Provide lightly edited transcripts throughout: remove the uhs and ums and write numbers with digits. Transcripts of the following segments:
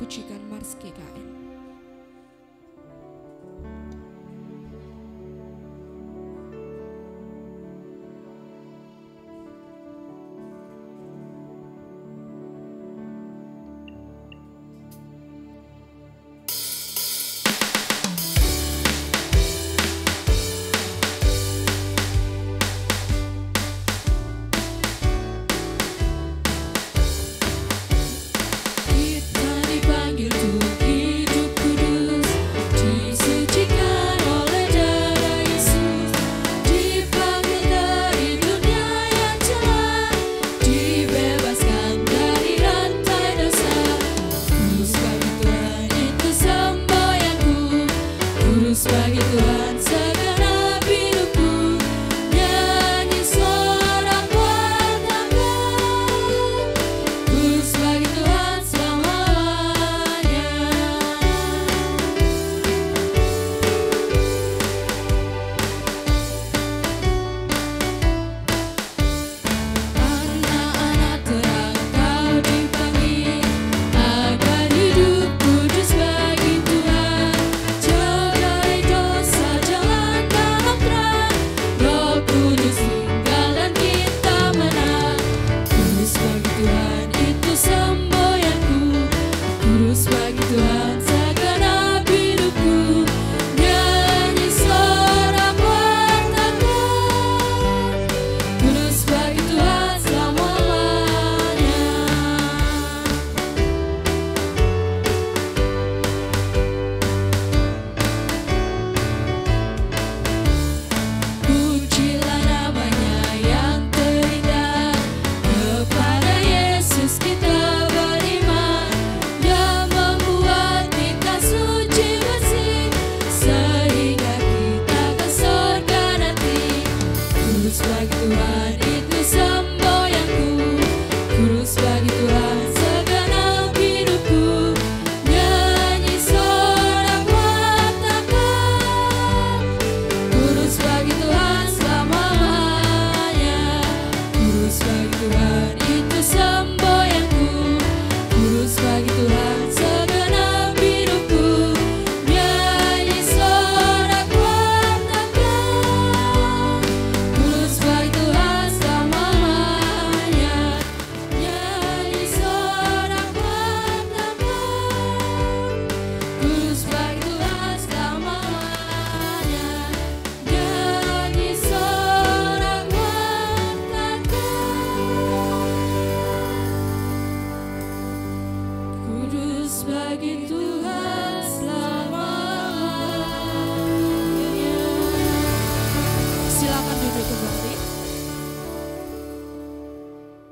memujikan Mars GKN.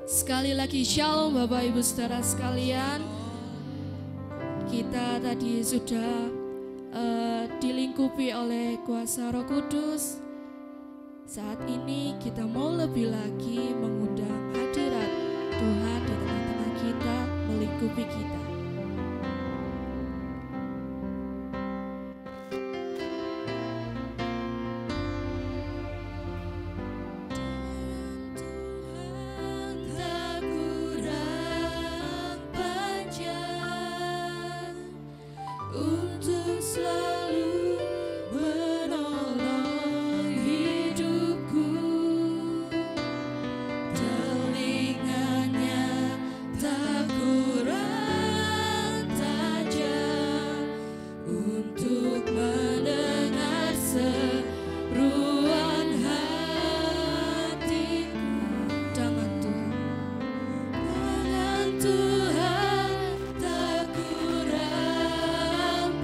Sekali lagi shalom Bapak Ibu Saudara sekalian. Kita tadi sudah dilingkupi oleh kuasa Roh Kudus. Saat ini kita mau lebih lagi mengundang hadirat Tuhan di tengah-tengah kita, melingkupi kita. Tuhan tak kurang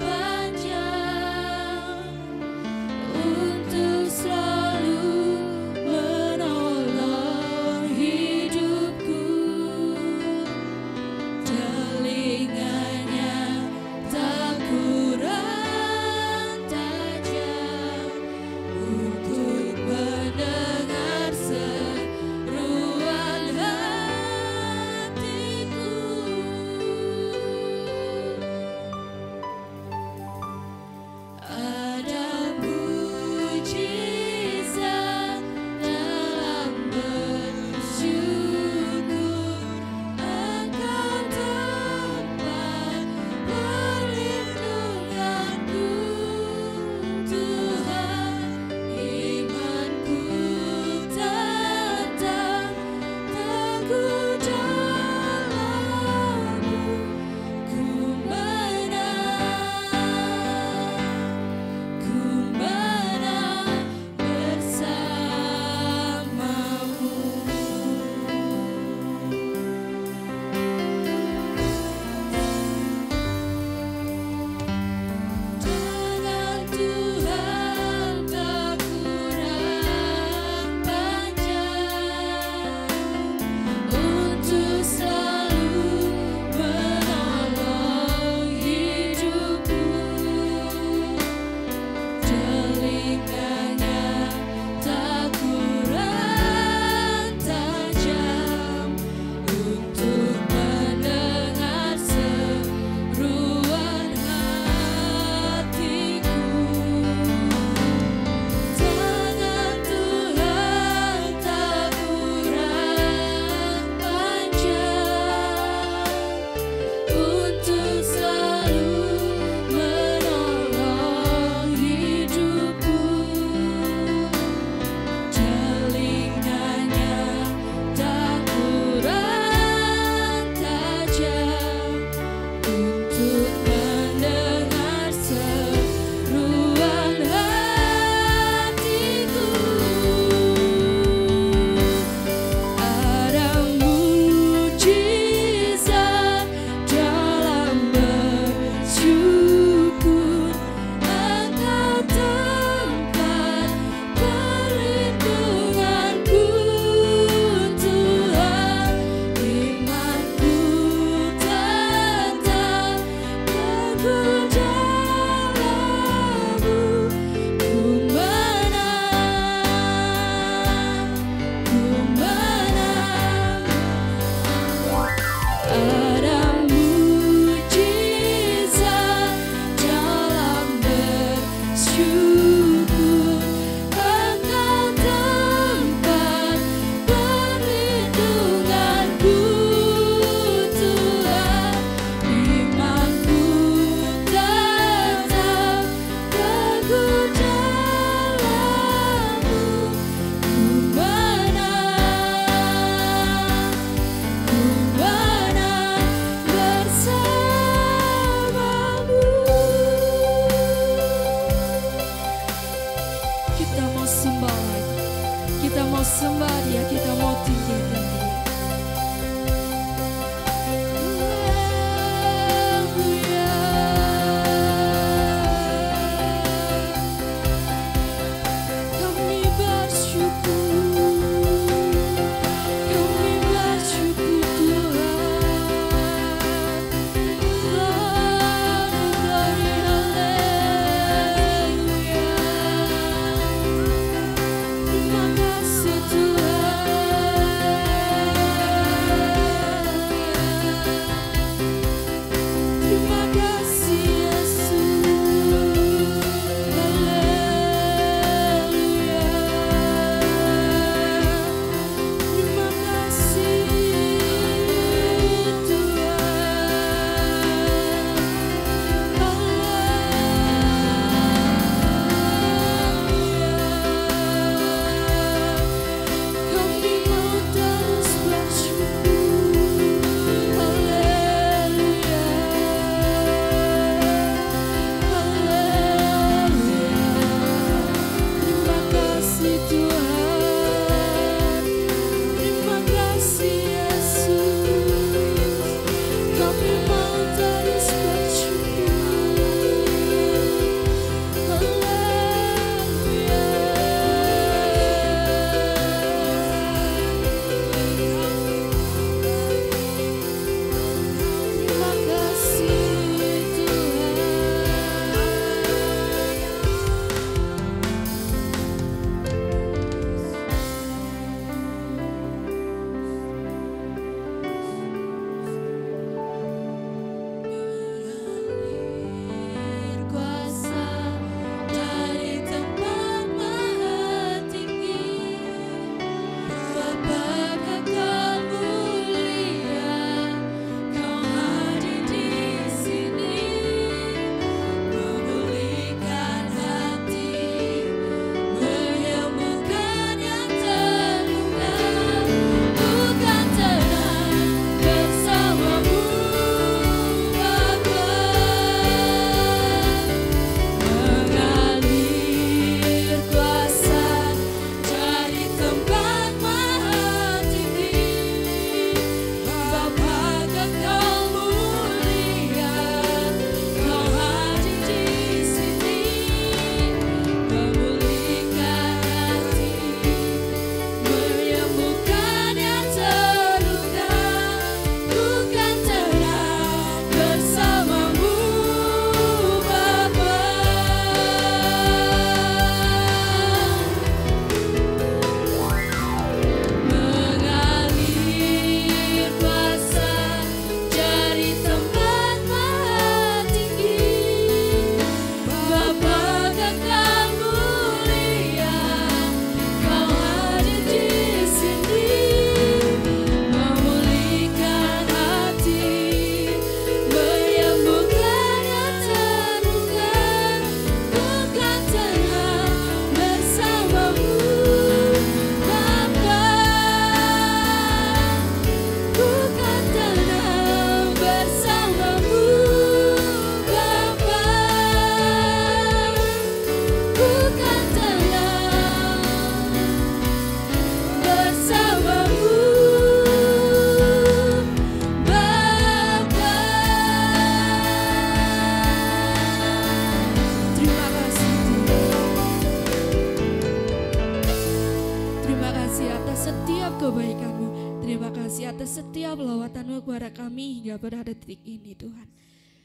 kepada kami hingga pada detik ini Tuhan.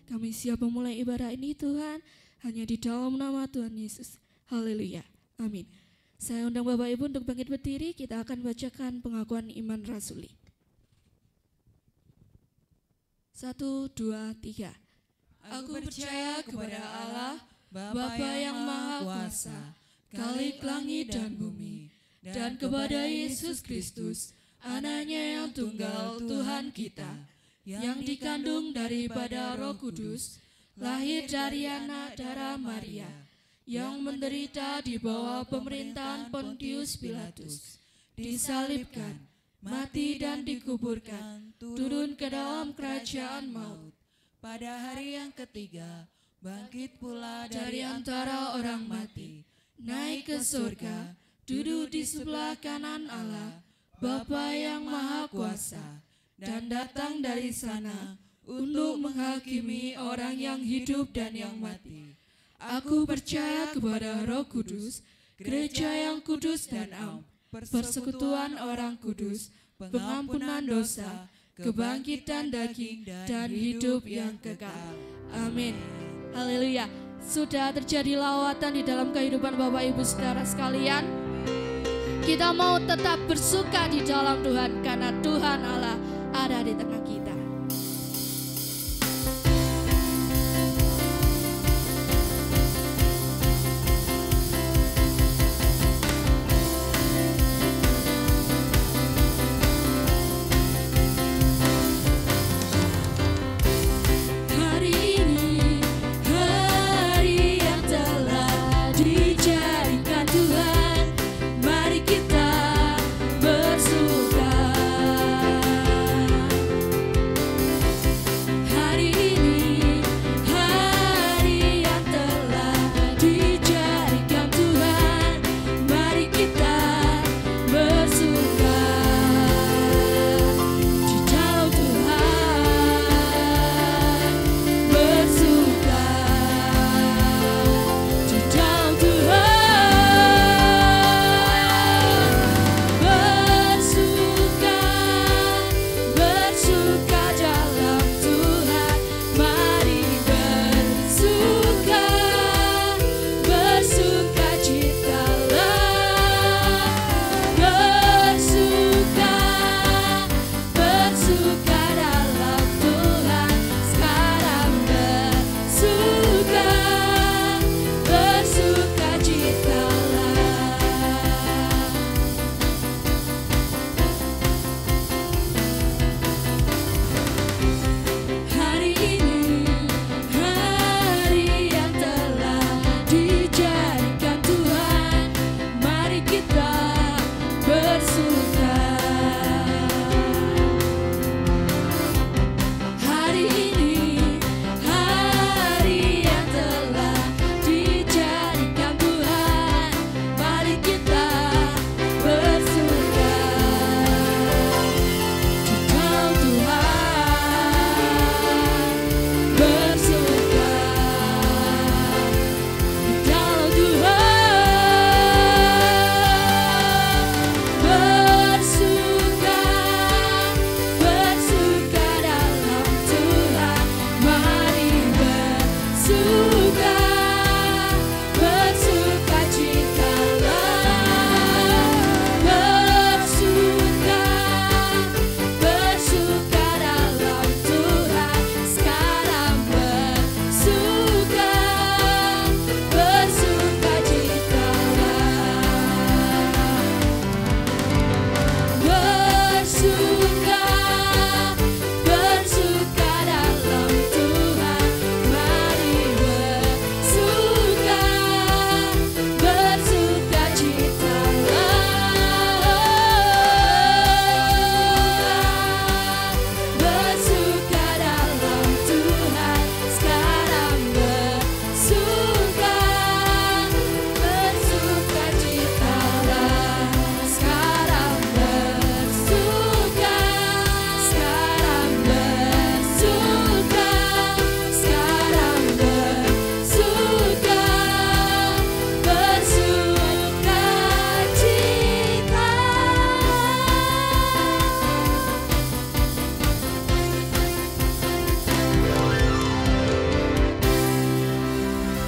Kami siap memulai ibadah ini Tuhan, hanya di dalam nama Tuhan Yesus. Haleluya. Amin. Saya undang Bapak Ibu untuk bangkit berdiri, kita akan bacakan pengakuan iman rasuli. 1, 2, 3. Aku percaya kepada Allah, Bapa yang Maha Kuasa, Khalik langit dan bumi, dan kepada Yesus Kristus, Anaknya yang tunggal Tuhan kita, yang dikandung daripada Roh Kudus, lahir dari anak darah Maria, yang menderita di bawah pemerintahan Pontius Pilatus, disalibkan, mati dan dikuburkan, turun ke dalam kerajaan maut. Pada hari yang ketiga, bangkit pula dari antara orang mati, naik ke surga, duduk di sebelah kanan Allah, Bapa yang Maha Kuasa, dan datang dari sana untuk menghakimi orang yang hidup dan yang mati. Aku percaya kepada Roh Kudus, gereja yang kudus dan am, persekutuan orang kudus, pengampunan dosa, kebangkitan daging, dan hidup yang kekal. Amin. Haleluya. Sudah terjadi lawatan di dalam kehidupan Bapak Ibu Saudara sekalian. Kita mau tetap bersuka di dalam Tuhan karena Tuhan Allah ada di tengah kita.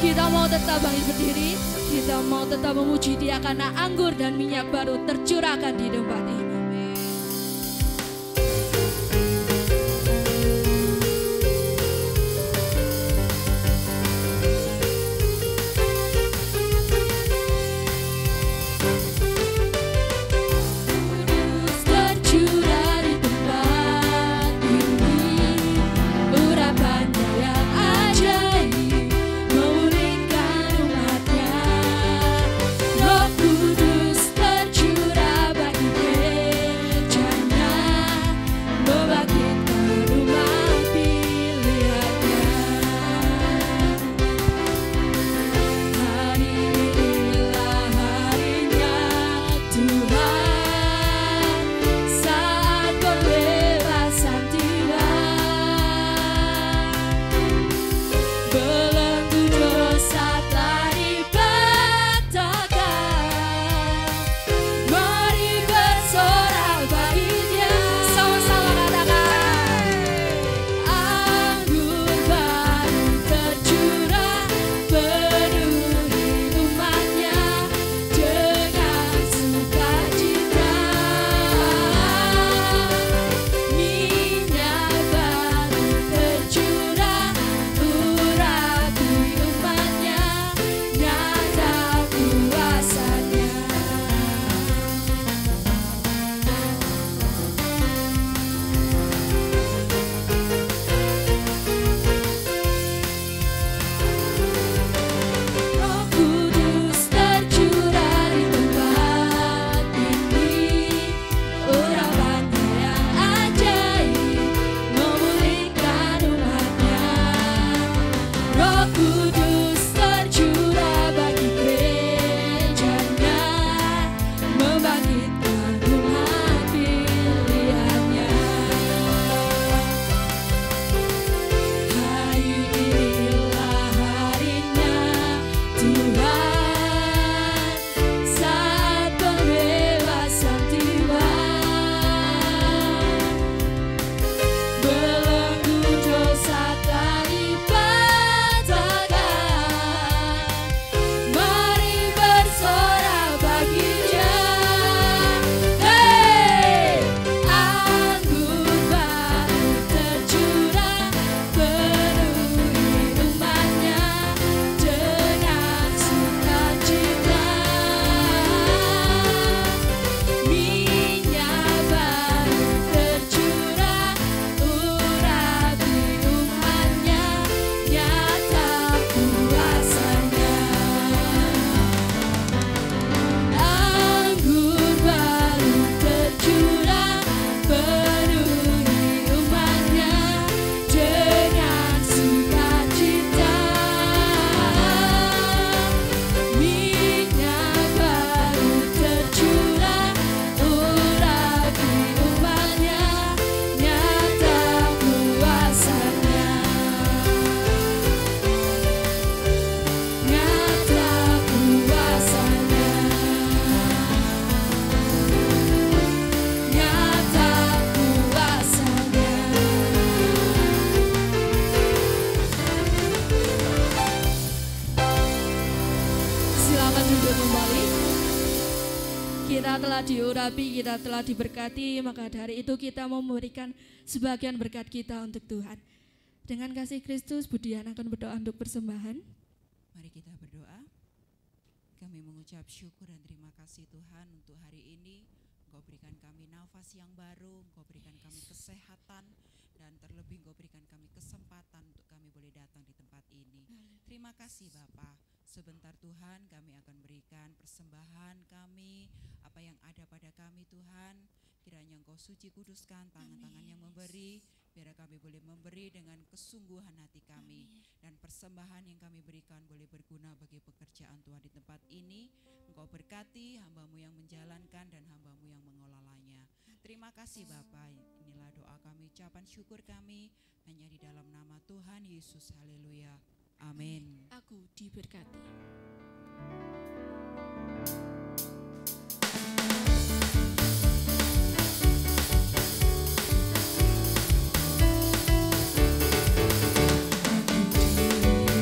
Kita mau tetap bangkit berdiri, kita mau tetap memuji Dia karena anggur dan minyak baru tercurahkan di tempat ini. Kita telah diurapi, kita telah diberkati, maka dari itu kita mau memberikan sebagian berkat kita untuk Tuhan. Dengan kasih Kristus, Budian akan berdoa untuk persembahan. Mari kita berdoa. Kami mengucap syukur dan terima kasih Tuhan untuk hari ini. Engkau berikan kami nafas yang baru, Engkau berikan kami kesehatan, dan terlebih Engkau berikan kami kesempatan untuk kami boleh datang di tempat ini. Terima kasih Bapa. Sebentar Tuhan kami akan berikan persembahan kami, apa yang ada pada kami Tuhan. Kiranya Engkau suci kuduskan tangan-tangan yang memberi, biar kami boleh memberi dengan kesungguhan hati kami. Dan persembahan yang kami berikan boleh berguna bagi pekerjaan Tuhan di tempat ini. Engkau berkati hamba-Mu yang menjalankan dan hamba-Mu yang mengolahnya. Terima kasih Bapa. Inilah doa kami, ucapan syukur kami, hanya di dalam nama Tuhan Yesus. Haleluya. Amin. Aku diberkati.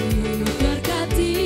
Aku diberkati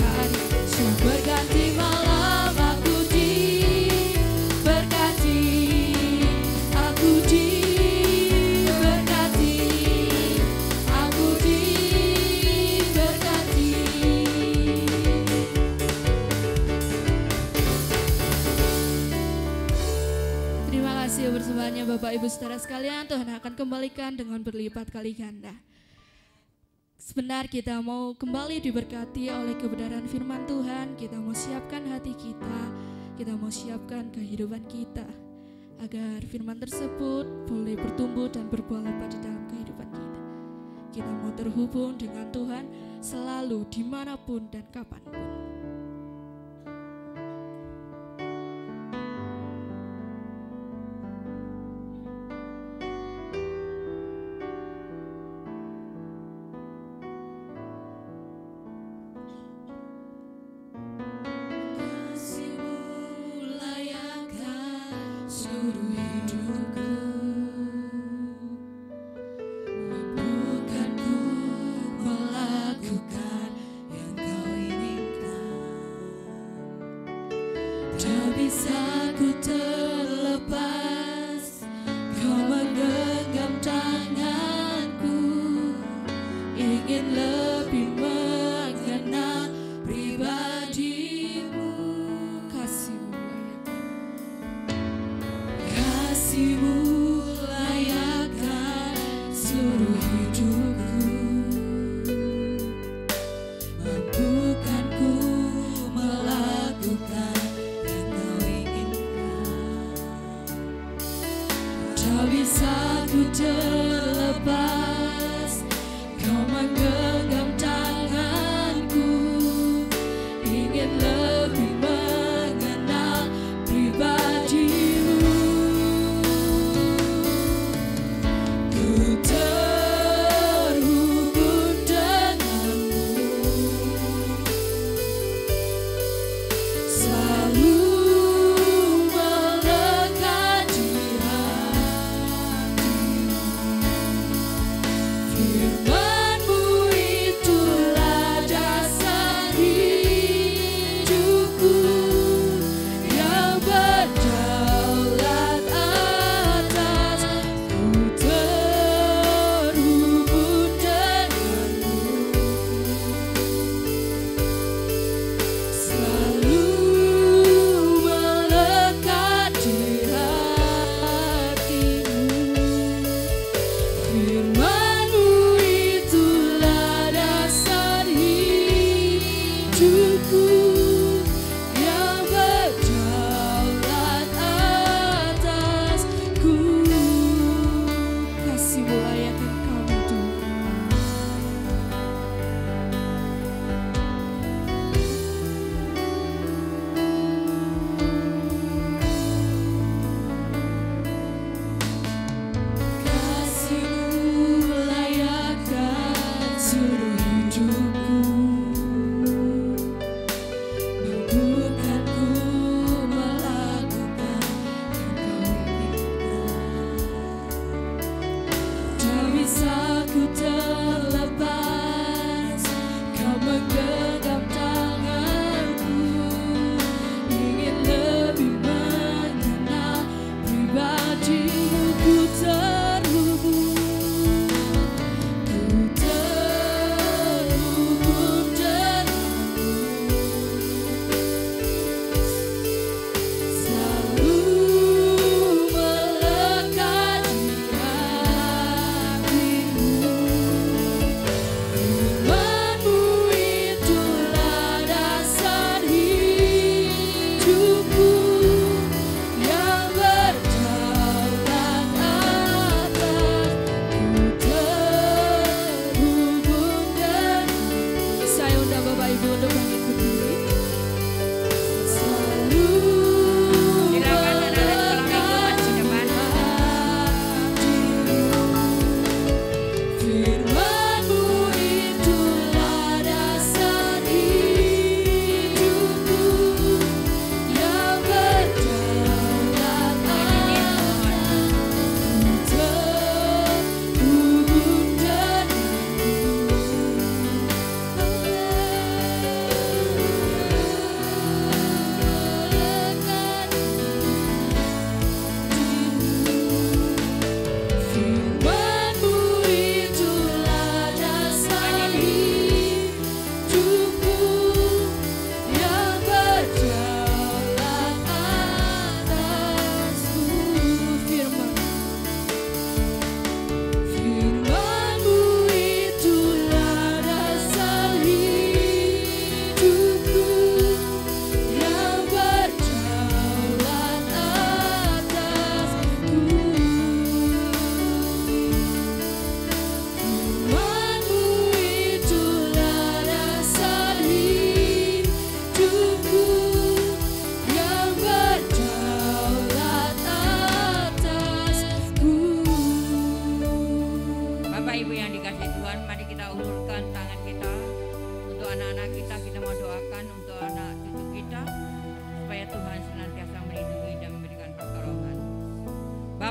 hari, sumber ganti malam. Aku diberkati, aku diberkati, aku diberkati. Terima kasih persembahannya Bapak Ibu Saudara sekalian. Tuhan akan kembalikan dengan berlipat kali ganda. Sebentar kita mau kembali diberkati oleh kebenaran firman Tuhan. Kita mau siapkan hati kita mau siapkan kehidupan kita, agar firman tersebut boleh bertumbuh dan berbuah lebat di dalam kehidupan kita. Kita mau terhubung dengan Tuhan selalu, dimanapun dan kapanpun.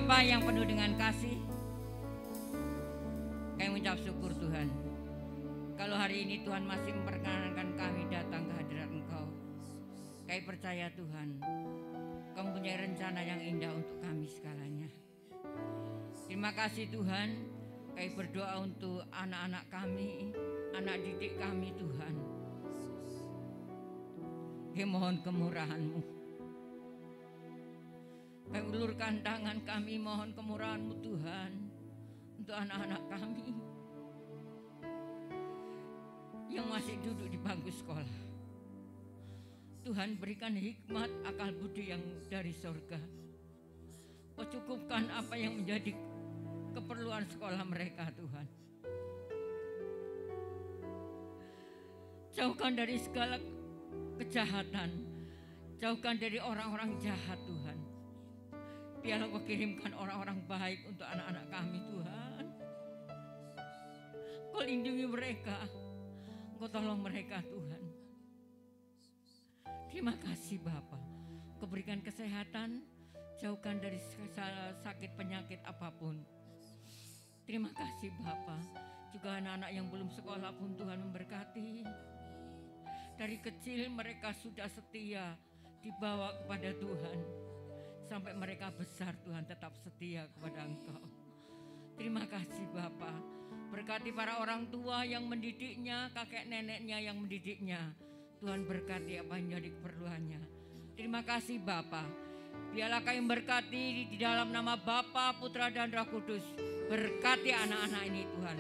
Bapa yang penuh dengan kasih, kami mengucap syukur Tuhan. Kalau hari ini Tuhan masih memperkenankan kami datang ke hadirat Engkau, kami percaya Tuhan, Kau mempunyai rencana yang indah untuk kami segalanya. Terima kasih Tuhan, kami berdoa untuk anak-anak kami, anak didik kami Tuhan. Kami mohon kemurahan-Mu. Kami ulurkan tangan kami mohon kemurahan-Mu Tuhan untuk anak-anak kami yang masih duduk di bangku sekolah. Tuhan berikan hikmat akal budi yang dari sorga. Kau cukupkan apa yang menjadi keperluan sekolah mereka Tuhan. Jauhkan dari segala kejahatan, jauhkan dari orang-orang jahat Tuhan. Biarlah Kau kirimkan orang-orang baik untuk anak-anak kami Tuhan. Kau lindungi mereka, Kau tolong mereka Tuhan. Terima kasih Bapa. Kau berikan kesehatan, jauhkan dari sakit penyakit apapun. Terima kasih Bapa. Juga anak-anak yang belum sekolah pun Tuhan memberkati. Dari kecil mereka sudah setia dibawa kepada Tuhan. Sampai mereka besar Tuhan tetap setia kepada Engkau. Terima kasih Bapa. Berkati para orang tua yang mendidiknya, kakek neneknya yang mendidiknya. Tuhan berkati apa yang jadi keperluannya. Terima kasih Bapa. Biarlah kami berkati di dalam nama Bapa, Putra dan Roh Kudus. Berkati anak-anak ini Tuhan.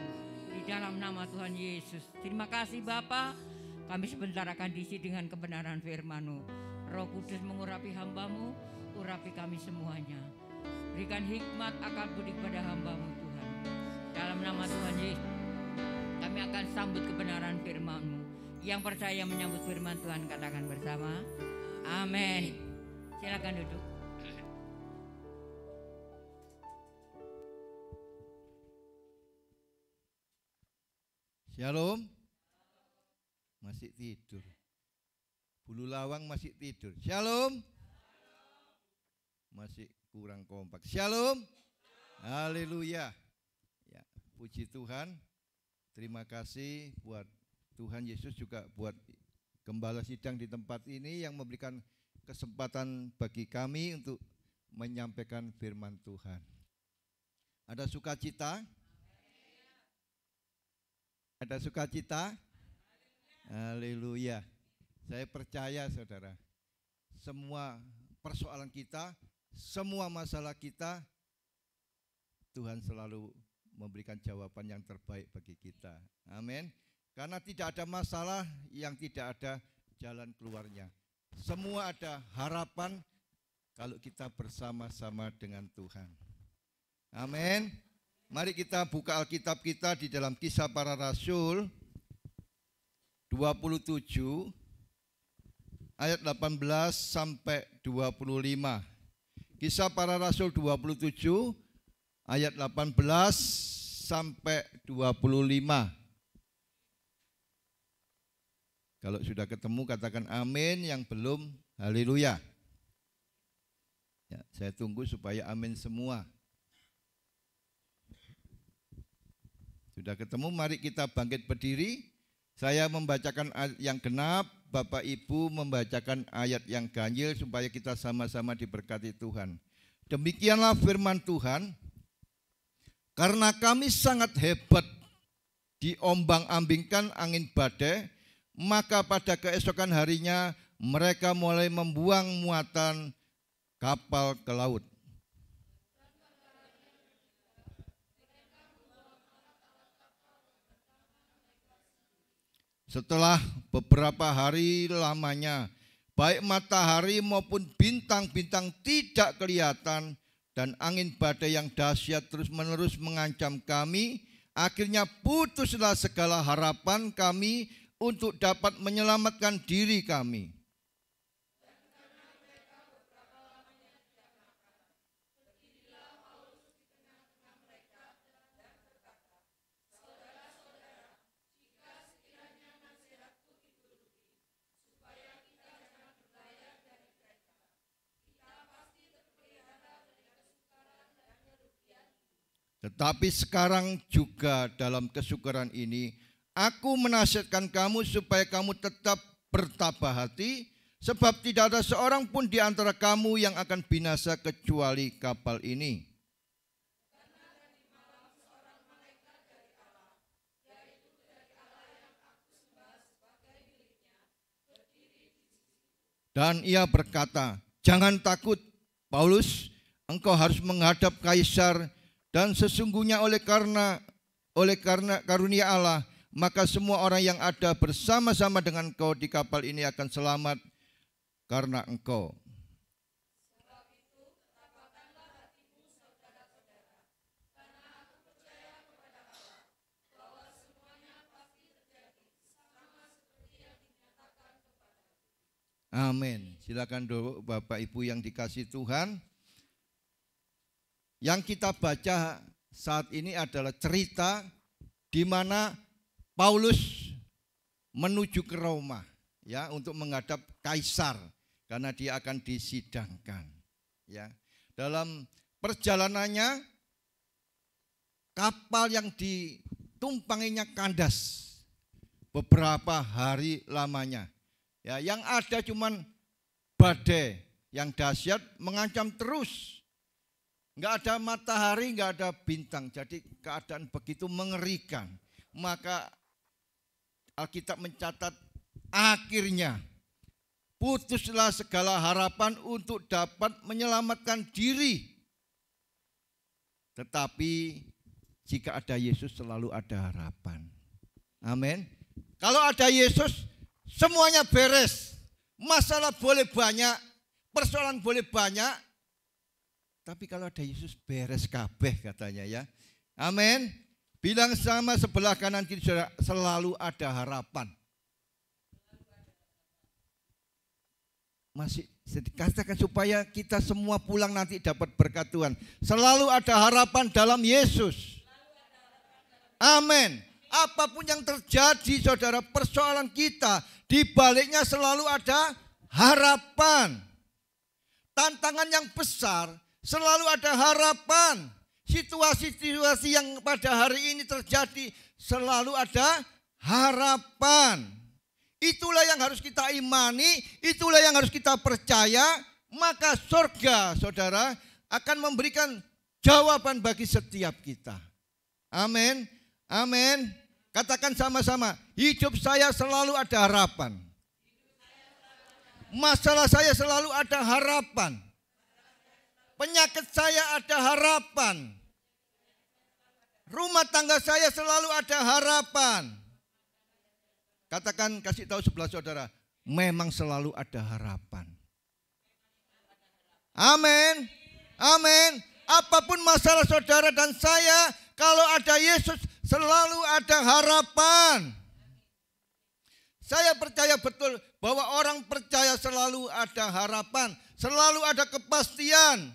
Di dalam nama Tuhan Yesus. Terima kasih Bapa. Kami sebentar akan diisi dengan kebenaran firman-Mu. Roh Kudus mengurapi hamba-Mu, urapi kami semuanya. Berikan hikmat akal budi kepada hamba-Mu Tuhan. Dalam nama Tuhan Yesus, kami akan sambut kebenaran firman-Mu. Yang percaya menyambut firman Tuhan katakan bersama, amin. Silakan duduk. Shalom. Masih tidur. Bulu lawang masih tidur. Shalom. Masih kurang kompak. Shalom. Haleluya. Ya, puji Tuhan. Terima kasih buat Tuhan Yesus juga buat gembala sidang di tempat ini yang memberikan kesempatan bagi kami untuk menyampaikan firman Tuhan. Ada sukacita? Ada sukacita? Haleluya. Saya percaya saudara, semua persoalan kita, semua masalah kita, Tuhan selalu memberikan jawaban yang terbaik bagi kita. Amin. Karena tidak ada masalah yang tidak ada jalan keluarnya. Semua ada harapan kalau kita bersama-sama dengan Tuhan. Amin. Mari kita buka Alkitab kita di dalam Kisah Para Rasul 27 ayat 18 sampai 25. Kisah Para Rasul 27 ayat 18 sampai 25. Kalau sudah ketemu katakan amin, yang belum haleluya. Ya, saya tunggu supaya amin semua. Sudah ketemu, mari kita bangkit berdiri. Saya membacakan ayat yang genap, Bapak Ibu membacakan ayat yang ganjil supaya kita sama-sama diberkati Tuhan. Demikianlah firman Tuhan. Karena kami sangat hebat diombang-ambingkan angin badai, maka pada keesokan harinya mereka mulai membuang muatan kapal ke laut. Setelah beberapa hari lamanya, baik matahari maupun bintang-bintang tidak kelihatan, dan angin badai yang dahsyat terus-menerus mengancam kami, akhirnya putuslah segala harapan kami untuk dapat menyelamatkan diri kami. Tetapi sekarang juga dalam kesyukuran ini, aku menasihatkan kamu supaya kamu tetap bertabah hati, sebab tidak ada seorang pun di antara kamu yang akan binasa kecuali kapal ini. Dan ia berkata, jangan takut, Paulus, engkau harus menghadap kaisar, dan sesungguhnya oleh karena karunia Allah, maka semua orang yang ada bersama-sama dengan engkau di kapal ini akan selamat karena engkau. Amin. Silakan Bapak Ibu yang dikasihi Tuhan. Yang kita baca saat ini adalah cerita di mana Paulus menuju ke Roma, ya, untuk menghadap kaisar karena dia akan disidangkan, ya. Dalam perjalanannya kapal yang ditumpanginya kandas beberapa hari lamanya. Ya, yang ada cuman badai yang dahsyat mengancam terus. Enggak ada matahari, enggak ada bintang. Jadi keadaan begitu mengerikan. Maka Alkitab mencatat akhirnya putuslah segala harapan untuk dapat menyelamatkan diri. Tetapi jika ada Yesus selalu ada harapan. Amin. Kalau ada Yesus semuanya beres. Masalah boleh banyak, persoalan boleh banyak, tapi kalau ada Yesus beres kabeh katanya, ya. Amin. Bilang sama sebelah kanan kiri saudara, selalu ada harapan. Masih dikatakan supaya kita semua pulang nanti dapat berkat Tuhan. Selalu ada harapan dalam Yesus. Amin. Apapun yang terjadi saudara, persoalan kita, di baliknya selalu ada harapan. Tantangan yang besar, selalu ada harapan. Situasi-situasi yang pada hari ini terjadi, selalu ada harapan. Itulah yang harus kita imani, itulah yang harus kita percaya. Maka surga saudara akan memberikan jawaban bagi setiap kita. Amin, amin. Katakan sama-sama, hidup saya selalu ada harapan. Masalah saya selalu ada harapan. Penyakit saya ada harapan. Rumah tangga saya selalu ada harapan. Katakan, kasih tahu sebelah saudara, memang selalu ada harapan. Amin, amin. Apapun masalah saudara dan saya, kalau ada Yesus selalu ada harapan. Saya percaya betul bahwa orang percaya selalu ada harapan, selalu ada kepastian.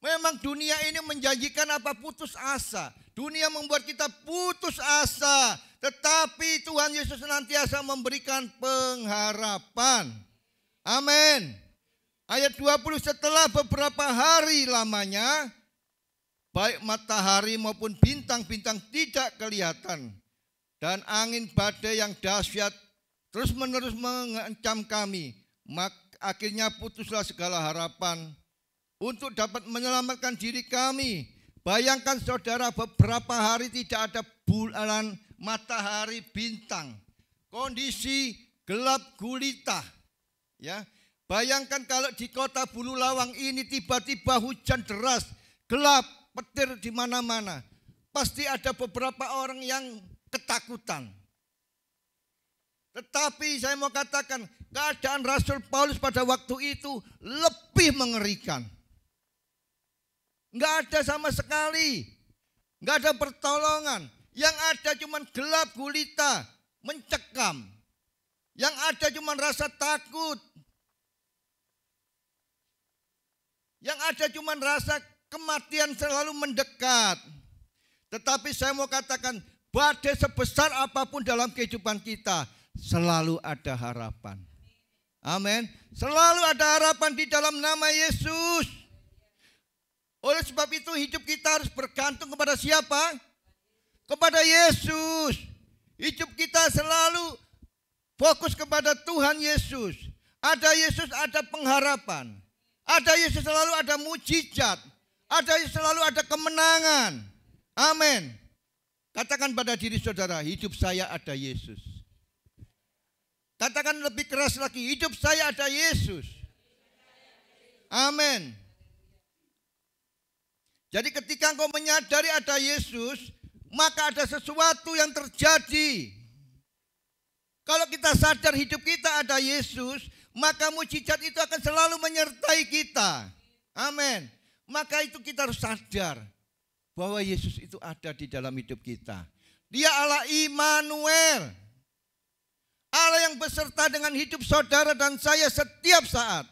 Memang dunia ini menjanjikan apa? Putus asa. Dunia membuat kita putus asa. Tetapi Tuhan Yesus senantiasa memberikan pengharapan. Amin. Ayat 20, setelah beberapa hari lamanya, baik matahari maupun bintang-bintang tidak kelihatan. Dan angin badai yang dahsyat terus menerus mengancam kami. Maka akhirnya putuslah segala harapan untuk dapat menyelamatkan diri kami. Bayangkan saudara, beberapa hari tidak ada bulan, matahari, bintang. Kondisi gelap gulita. Ya, bayangkan kalau di kota Bulu Lawang ini tiba-tiba hujan deras, gelap, petir di mana-mana. Pasti ada beberapa orang yang ketakutan. Tetapi saya mau katakan, keadaan Rasul Paulus pada waktu itu lebih mengerikan. Enggak ada sama sekali, enggak ada pertolongan. Yang ada cuma gelap gulita, mencekam. Yang ada cuma rasa takut. Yang ada cuma rasa kematian selalu mendekat. Tetapi saya mau katakan, badai sebesar apapun dalam kehidupan kita, selalu ada harapan. Amin. Selalu ada harapan di dalam nama Yesus. Oleh sebab itu hidup kita harus bergantung kepada siapa? Kepada Yesus. Hidup kita selalu fokus kepada Tuhan Yesus. Ada Yesus, ada pengharapan. Ada Yesus selalu ada mujizat. Ada Yesus selalu ada kemenangan. Amin. Katakan pada diri saudara, hidup saya ada Yesus. Katakan lebih keras lagi, hidup saya ada Yesus. Amin. Jadi ketika engkau menyadari ada Yesus, maka ada sesuatu yang terjadi. Kalau kita sadar hidup kita ada Yesus, maka mujizat itu akan selalu menyertai kita. Amin. Maka itu kita harus sadar bahwa Yesus itu ada di dalam hidup kita. Dia Allah Immanuel. Allah yang beserta dengan hidup saudara dan saya setiap saat.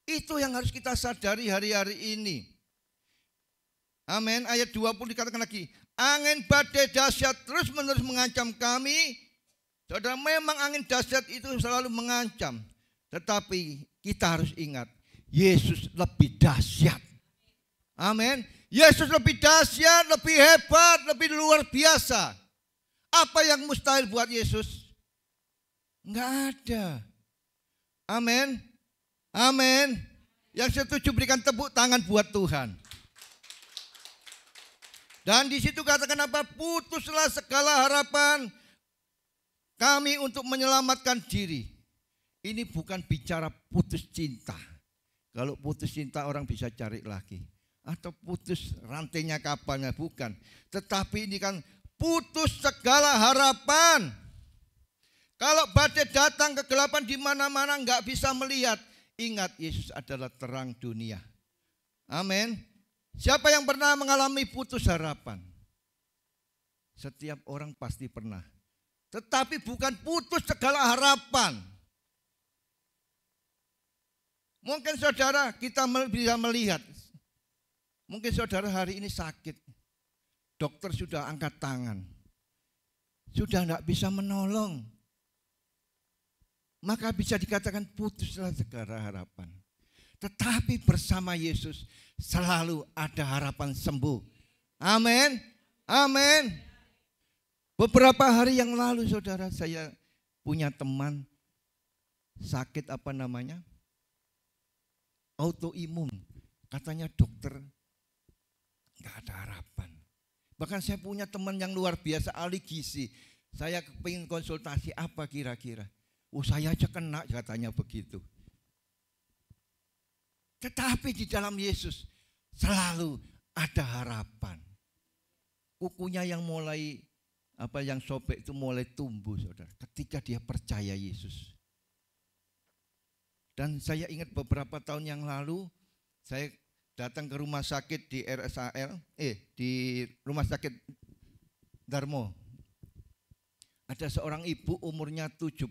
Itu yang harus kita sadari hari-hari ini. Amin. Ayat 20 dikatakan lagi, angin badai dahsyat terus-menerus mengancam kami. Saudara, memang angin dahsyat itu selalu mengancam. Tetapi kita harus ingat, Yesus lebih dahsyat. Amin. Yesus lebih dahsyat, lebih hebat, lebih luar biasa. Apa yang mustahil buat Yesus? Enggak ada. Amin. Amin. Yang setuju berikan tepuk tangan buat Tuhan. Dan di situ katakan apa? Putuslah segala harapan kami untuk menyelamatkan diri. Ini bukan bicara putus cinta. Kalau putus cinta orang bisa cari lagi. Atau putus rantainya kapalnya, bukan. Tetapi ini kan putus segala harapan. Kalau badai datang kegelapan di mana-mana enggak bisa melihat. Ingat, Yesus adalah terang dunia. Amin. Siapa yang pernah mengalami putus harapan? Setiap orang pasti pernah. Tetapi bukan putus segala harapan. Mungkin saudara kita bisa melihat. Mungkin saudara hari ini sakit. Dokter sudah angkat tangan. Sudah tidak bisa menolong. Maka bisa dikatakan putuslah segala harapan. Tetapi bersama Yesus selalu ada harapan sembuh. Amin. Amin. Beberapa hari yang lalu saudara, saya punya teman sakit apa namanya? Autoimun. Katanya dokter nggak ada harapan. Bahkan saya punya teman yang luar biasa ahli gizi. Saya pengen konsultasi apa kira-kira. Oh, saya aja kena, katanya begitu. Tetapi di dalam Yesus selalu ada harapan. Kukunya yang mulai yang sobek itu mulai tumbuh, saudara. Ketika dia percaya Yesus. Dan saya ingat beberapa tahun yang lalu saya datang ke rumah sakit di di rumah sakit Darmo. Ada seorang ibu umurnya 72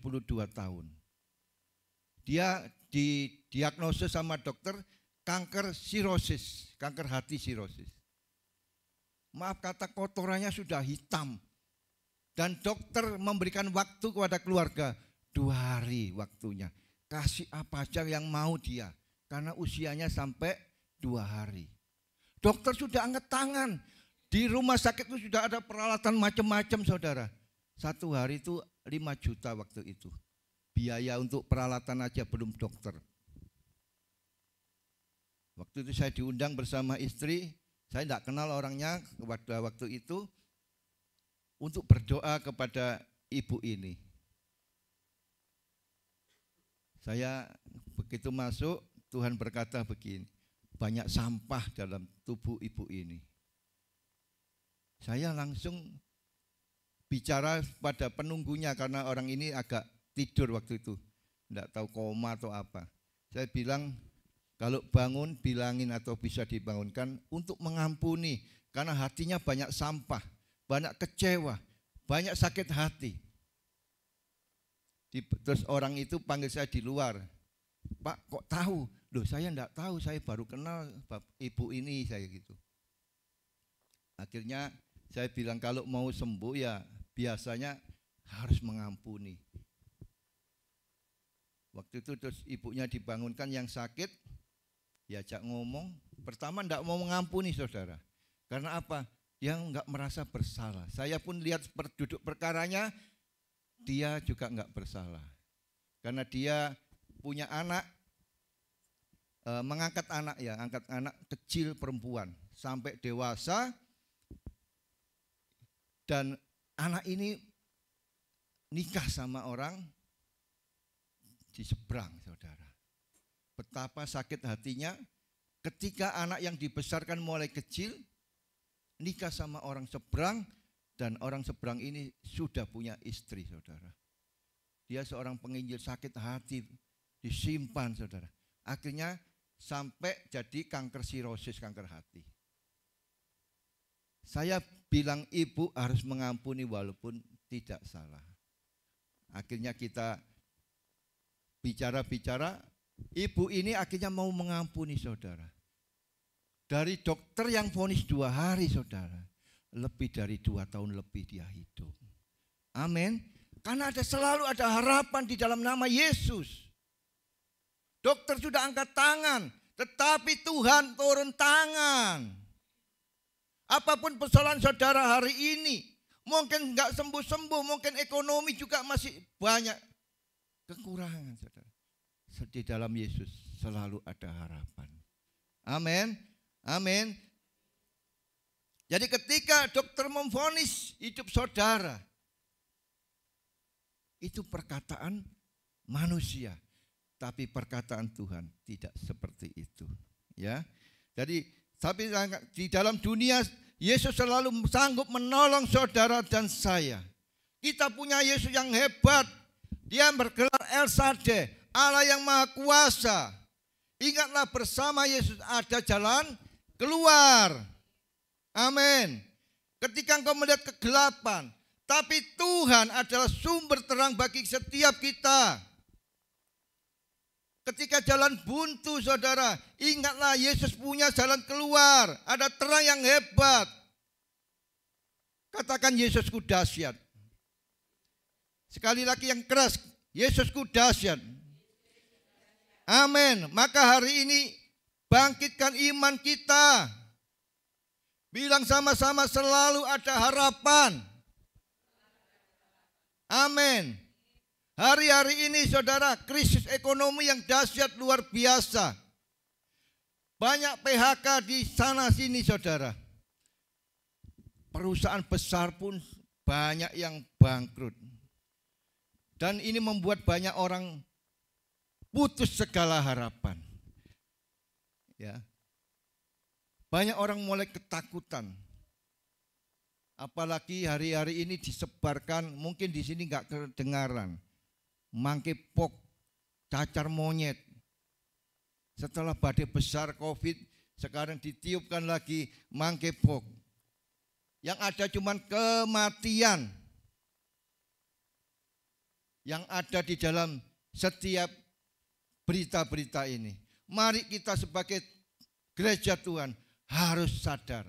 tahun. Dia didiagnosis sama dokter kanker sirosis, kanker hati sirosis. Maaf kata kotorannya sudah hitam. Dan dokter memberikan waktu kepada keluarga 2 hari waktunya. Kasih apa aja yang mau dia. Karena usianya sampai 2 hari. Dokter sudah angkat tangan. Di rumah sakit itu sudah ada peralatan macam-macam saudara. 1 hari itu 5 juta waktu itu. Biaya untuk peralatan aja belum dokter. Waktu itu saya diundang bersama istri. Saya tidak kenal orangnya pada waktu itu. Untuk berdoa kepada ibu ini. Saya begitu masuk, Tuhan berkata begini. Banyak sampah dalam tubuh ibu ini. Saya langsung bicara pada penunggunya karena orang ini agak tidur waktu itu. Tidak tahu koma atau apa. Saya bilang kalau bangun bilangin atau bisa dibangunkan untuk mengampuni. Karena hatinya banyak sampah, banyak kecewa, banyak sakit hati. Terus orang itu panggil saya di luar. Pak kok tahu? Loh saya tidak tahu, saya baru kenal ibu ini, saya gitu. Akhirnya saya bilang kalau mau sembuh ya biasanya harus mengampuni. Waktu itu terus ibunya dibangunkan yang sakit, diajak ngomong, pertama enggak mau mengampuni saudara. Karena apa? Dia enggak merasa bersalah. Saya pun lihat duduk perkaranya, dia juga enggak bersalah. Karena dia punya anak, mengangkat anak ya, angkat anak kecil perempuan sampai dewasa, dan anak ini nikah sama orang di seberang, saudara. Betapa sakit hatinya ketika anak yang dibesarkan mulai kecil nikah sama orang seberang, dan orang seberang ini sudah punya istri, saudara. Dia seorang penginjil, sakit hati, disimpan, saudara. Akhirnya sampai jadi kanker sirosis, kanker hati. Saya bilang ibu harus mengampuni walaupun tidak salah. Akhirnya kita bicara-bicara, ibu ini akhirnya mau mengampuni, saudara. Dari dokter yang vonis 2 hari, saudara, lebih dari 2 tahun lebih dia hidup. Amin. Karena selalu ada harapan di dalam nama Yesus. Dokter sudah angkat tangan, tetapi Tuhan turun tangan. Apapun persoalan saudara hari ini, mungkin enggak sembuh-sembuh, mungkin ekonomi juga masih banyak kekurangan, saudara. Di dalam Yesus selalu ada harapan. Amin. Amin. Jadi ketika dokter memvonis hidup saudara, itu perkataan manusia, tapi perkataan Tuhan tidak seperti itu, ya. Jadi tapi di dalam dunia Yesus selalu sanggup menolong saudara dan saya. Kita punya Yesus yang hebat. Dia bergelar El Shaddai, Allah yang Maha Kuasa. Ingatlah, bersama Yesus ada jalan keluar. Amin. Ketika engkau melihat kegelapan, tapi Tuhan adalah sumber terang bagi setiap kita. Ketika jalan buntu, saudara, ingatlah Yesus punya jalan keluar. Ada terang yang hebat. Katakan, Yesusku dahsyat. Sekali lagi yang keras, Yesusku dahsyat. Amin. Maka hari ini bangkitkan iman kita. Bilang sama-sama, selalu ada harapan. Amin. Hari-hari ini, saudara, krisis ekonomi yang dahsyat luar biasa. Banyak PHK di sana sini, saudara. Perusahaan besar pun banyak yang bangkrut. Dan ini membuat banyak orang putus segala harapan. Ya. Banyak orang mulai ketakutan. Apalagi hari-hari ini disebarkan, mungkin di sini enggak kedengaran, monkeypox, cacar monyet. Setelah badai besar COVID, sekarang ditiupkan lagi monkeypox. Yang ada cuman kematian. Yang ada di dalam setiap berita-berita ini. Mari kita sebagai gereja Tuhan harus sadar.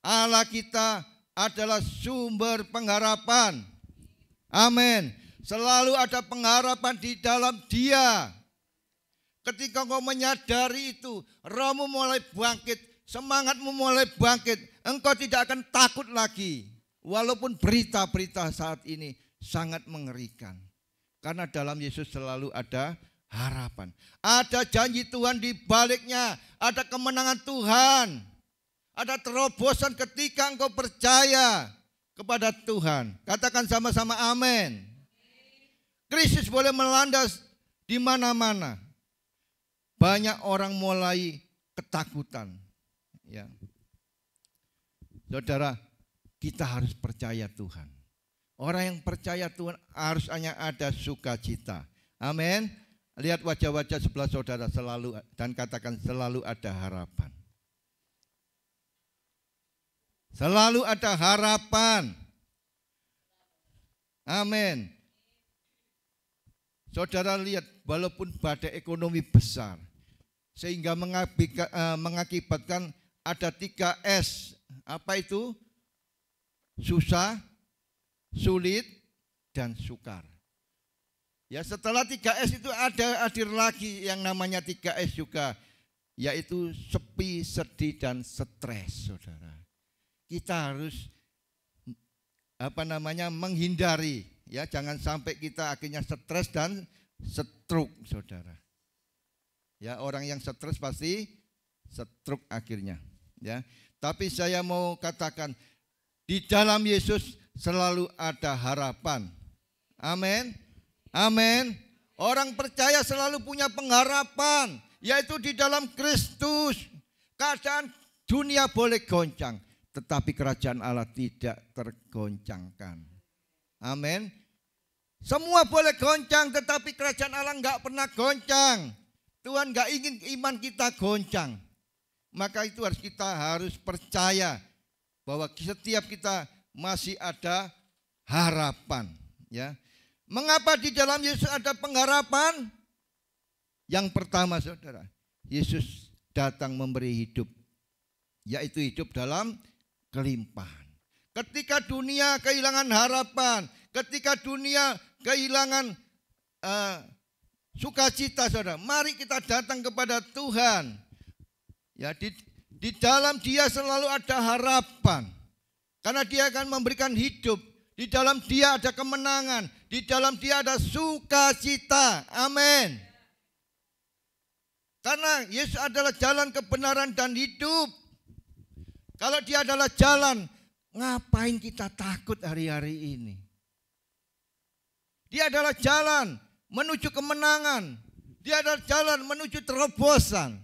Allah kita adalah sumber pengharapan. Amin. Selalu ada pengharapan di dalam Dia. Ketika engkau menyadari itu, rohmu mulai bangkit, semangatmu mulai bangkit, engkau tidak akan takut lagi. Walaupun berita-berita saat ini sangat mengerikan. Karena dalam Yesus selalu ada harapan. Ada janji Tuhan di baliknya, ada kemenangan Tuhan. Ada terobosan ketika engkau percaya kepada Tuhan. Katakan sama-sama amin. Krisis boleh melanda di mana-mana. Banyak orang mulai ketakutan. Ya. Saudara, kita harus percaya Tuhan. Orang yang percaya Tuhan harus hanya ada sukacita. Amin. Lihat wajah-wajah sebelah saudara selalu dan katakan selalu ada harapan. Selalu ada harapan. Amin. Saudara lihat, walaupun badai ekonomi besar, sehingga mengakibatkan ada 3S. Apa itu? Susah, sulit, dan sukar. Ya, setelah 3S itu ada hadir lagi yang namanya 3S juga, yaitu sepi, sedih, dan stres, saudara. Kita harus menghindari, ya, jangan sampai kita akhirnya stres dan stroke, saudara. Ya, orang yang stres pasti stroke akhirnya, ya. Tapi saya mau katakan, di dalam Yesus selalu ada harapan. Amin. Amin. Orang percaya selalu punya pengharapan, yaitu di dalam Kristus. Keadaan dunia boleh goncang, tetapi kerajaan Allah tidak tergoncangkan. Amin. Semua boleh goncang, tetapi kerajaan Allah enggak pernah goncang. Tuhan enggak ingin iman kita goncang. Maka itu kita harus percaya bahwa setiap kita masih ada harapan, ya. Mengapa di dalam Yesus ada pengharapan? Yang pertama, saudara, Yesus datang memberi hidup, yaitu hidup dalam kelimpahan. Ketika dunia kehilangan harapan, ketika dunia kehilangan sukacita, saudara, mari kita datang kepada Tuhan. Ya, di dalam Dia selalu ada harapan, karena Dia akan memberikan hidup. Di dalam Dia ada kemenangan, di dalam Dia ada sukacita. Amin. Karena Yesus adalah jalan kebenaran dan hidup. Kalau Dia adalah jalan, ngapain kita takut hari-hari ini? Dia adalah jalan menuju kemenangan. Dia adalah jalan menuju terobosan.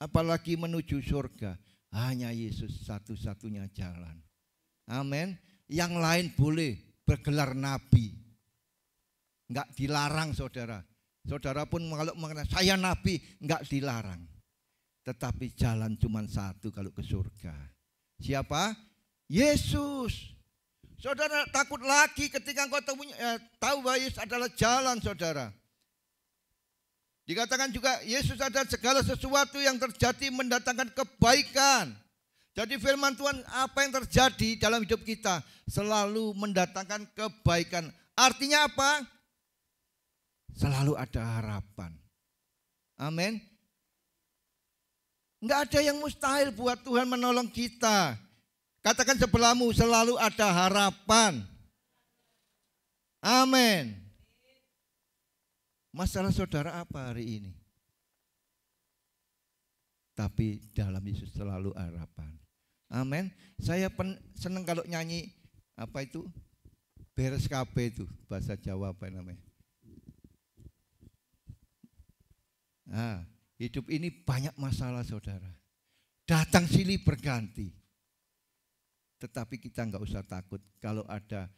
Apalagi menuju surga. Hanya Yesus satu-satunya jalan. Amin. Yang lain boleh bergelar nabi. Enggak dilarang, saudara. Saudara pun kalau mengatakan saya nabi, enggak dilarang. Tetapi jalan cuma satu kalau ke surga. Siapa? Yesus. Saudara takut lagi ketika engkau tahu bahwa Yesus adalah jalan, saudara. Dikatakan juga Yesus adalah segala sesuatu yang terjadi mendatangkan kebaikan. Jadi firman Tuhan, apa yang terjadi dalam hidup kita selalu mendatangkan kebaikan. Artinya apa? Selalu ada harapan. Amin. Enggak ada yang mustahil buat Tuhan menolong kita. Katakan sebelahmu, selalu ada harapan. Amin. Masalah saudara apa hari ini? Tapi dalam Yesus selalu harapan. Amin. Saya senang kalau nyanyi apa itu? Beres kabeh itu bahasa Jawa apa namanya? Nah, hidup ini banyak masalah, saudara. Datang silih berganti. Tetapi kita enggak usah takut kalau ada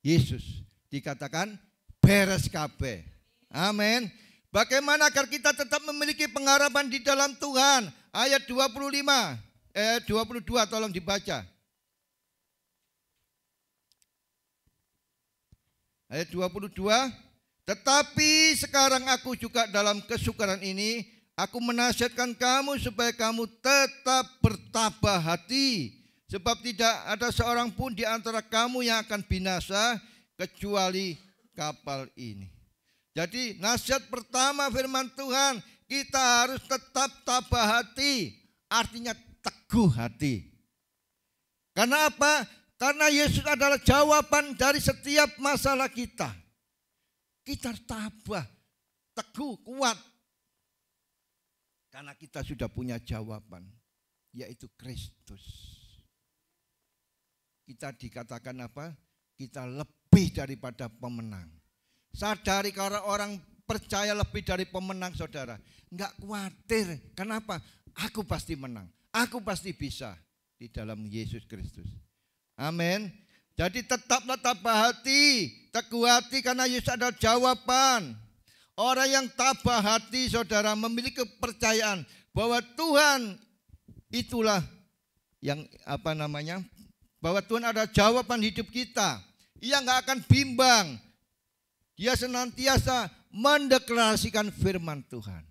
Yesus. Dikatakan beres kabeh. Amin. Bagaimana agar kita tetap memiliki pengharapan di dalam Tuhan? Ayat 22 tolong dibaca. Ayat 22. Tetapi sekarang aku juga dalam kesukaran ini, aku menasihatkan kamu supaya kamu tetap bertabah hati. Sebab tidak ada seorang pun di antara kamu yang akan binasa kecuali kapal ini. Jadi nasihat pertama firman Tuhan, kita harus tetap tabah hati. Artinya teguh hati. Karena apa? Karena Yesus adalah jawaban dari setiap masalah kita. Kita harus tabah, teguh, kuat. Karena kita sudah punya jawaban, yaitu Kristus. Kita dikatakan apa? Kita lebih daripada pemenang. Sadari kalau orang percaya lebih dari pemenang, saudara. Enggak khawatir. Kenapa? Aku pasti menang. Aku pasti bisa di dalam Yesus Kristus. Amin. Jadi tetaplah tabah hati, teguh hati karena Yesus adalah jawaban. Orang yang tabah hati, saudara, memiliki kepercayaan bahwa Tuhan itulah yang bahwa Tuhan ada jawaban hidup kita. Ia enggak akan bimbang. Dia senantiasa mendeklarasikan firman Tuhan.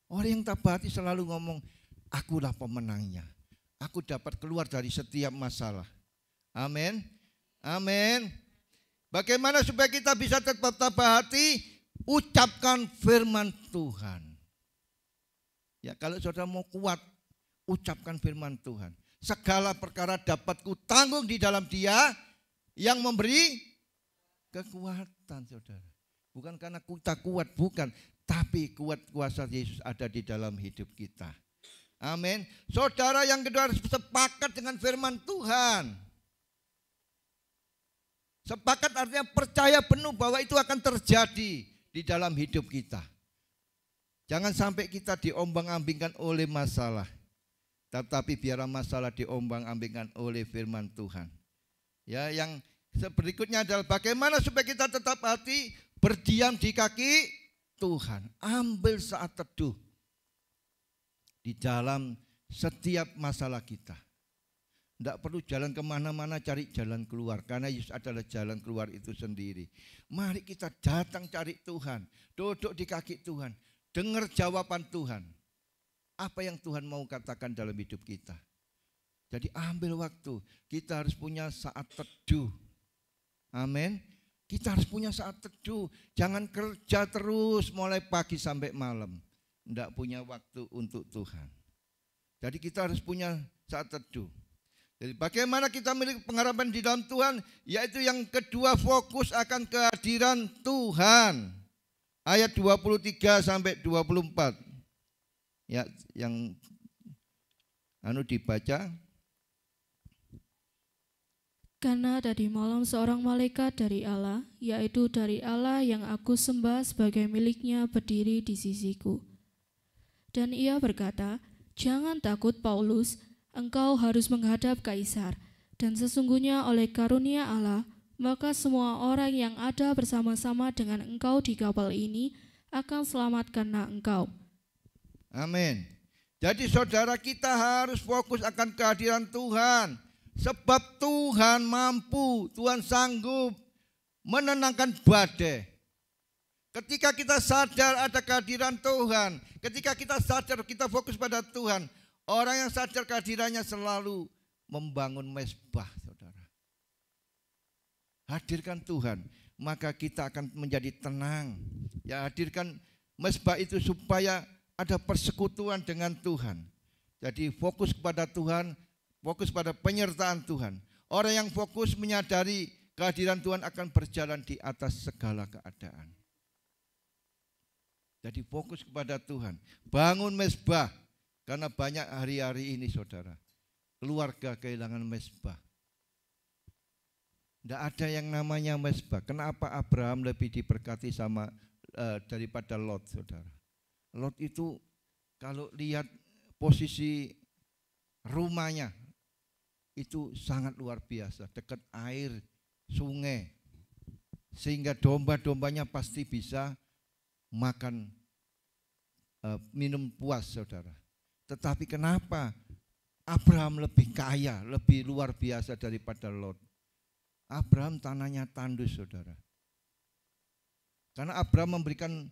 Orang yang tabah hati selalu ngomong, akulah pemenangnya. Aku dapat keluar dari setiap masalah. Amin. Amin. Bagaimana supaya kita bisa tetap tabah hati? Ucapkan firman Tuhan. Ya, kalau saudara mau kuat, ucapkan firman Tuhan. Segala perkara dapat kutanggung di dalam Dia yang memberi kekuatan, saudara. Bukan karena kita kuat, bukan. Tapi kuat kuasa Yesus ada di dalam hidup kita. Amin. Saudara yang kedua harus sepakat dengan firman Tuhan. Sepakat artinya percaya penuh bahwa itu akan terjadi di dalam hidup kita. Jangan sampai kita diombang-ambingkan oleh masalah, tetapi biarlah masalah diombang-ambingkan oleh firman Tuhan. Ya, yang berikutnya adalah bagaimana supaya kita tetap hati berdiam di kaki Tuhan. Ambil saat teduh di dalam setiap masalah kita. Tidak perlu jalan kemana-mana cari jalan keluar, karena Yesus adalah jalan keluar itu sendiri. Mari kita datang cari Tuhan, duduk di kaki Tuhan, dengar jawaban Tuhan. Apa yang Tuhan mau katakan dalam hidup kita. Jadi ambil waktu, kita harus punya saat teduh. Amin. Kita harus punya saat teduh. Jangan kerja terus mulai pagi sampai malam. Tidak punya waktu untuk Tuhan. Jadi kita harus punya saat teduh. Jadi bagaimana kita memiliki pengharapan di dalam Tuhan? Yaitu yang kedua, fokus akan kehadiran Tuhan. Ayat 23 sampai 24. Ya, yang dibaca. Karena tadi malam seorang malaikat dari Allah, yaitu dari Allah yang aku sembah sebagai miliknya, berdiri di sisiku. Dan ia berkata, "Jangan takut Paulus, engkau harus menghadap Kaisar, dan sesungguhnya oleh karunia Allah, maka semua orang yang ada bersama-sama dengan engkau di kapal ini akan selamat karena engkau." Amin. Jadi saudara, kita harus fokus akan kehadiran Tuhan. Sebab Tuhan mampu, Tuhan sanggup menenangkan badai. Ketika kita sadar ada kehadiran Tuhan, ketika kita sadar kita fokus pada Tuhan, orang yang sadar kehadirannya selalu membangun mezbah, saudara. Hadirkan Tuhan, maka kita akan menjadi tenang. Ya, hadirkan mezbah itu supaya ada persekutuan dengan Tuhan. Jadi fokus kepada Tuhan, fokus pada penyertaan Tuhan. Orang yang fokus menyadari kehadiran Tuhan akan berjalan di atas segala keadaan. Jadi fokus kepada Tuhan. Bangun mezbah. Karena banyak hari-hari ini saudara, keluarga kehilangan mezbah. Tidak ada yang namanya mezbah. Kenapa Abraham lebih diberkati daripada Lot, saudara? Lot itu kalau lihat posisi rumahnya itu sangat luar biasa, dekat air, sungai, sehingga domba-dombanya pasti bisa makan, minum puas, saudara. Tetapi kenapa Abraham lebih kaya, lebih luar biasa daripada Lot? Abraham tanahnya tandus, saudara. Karena Abraham memberikan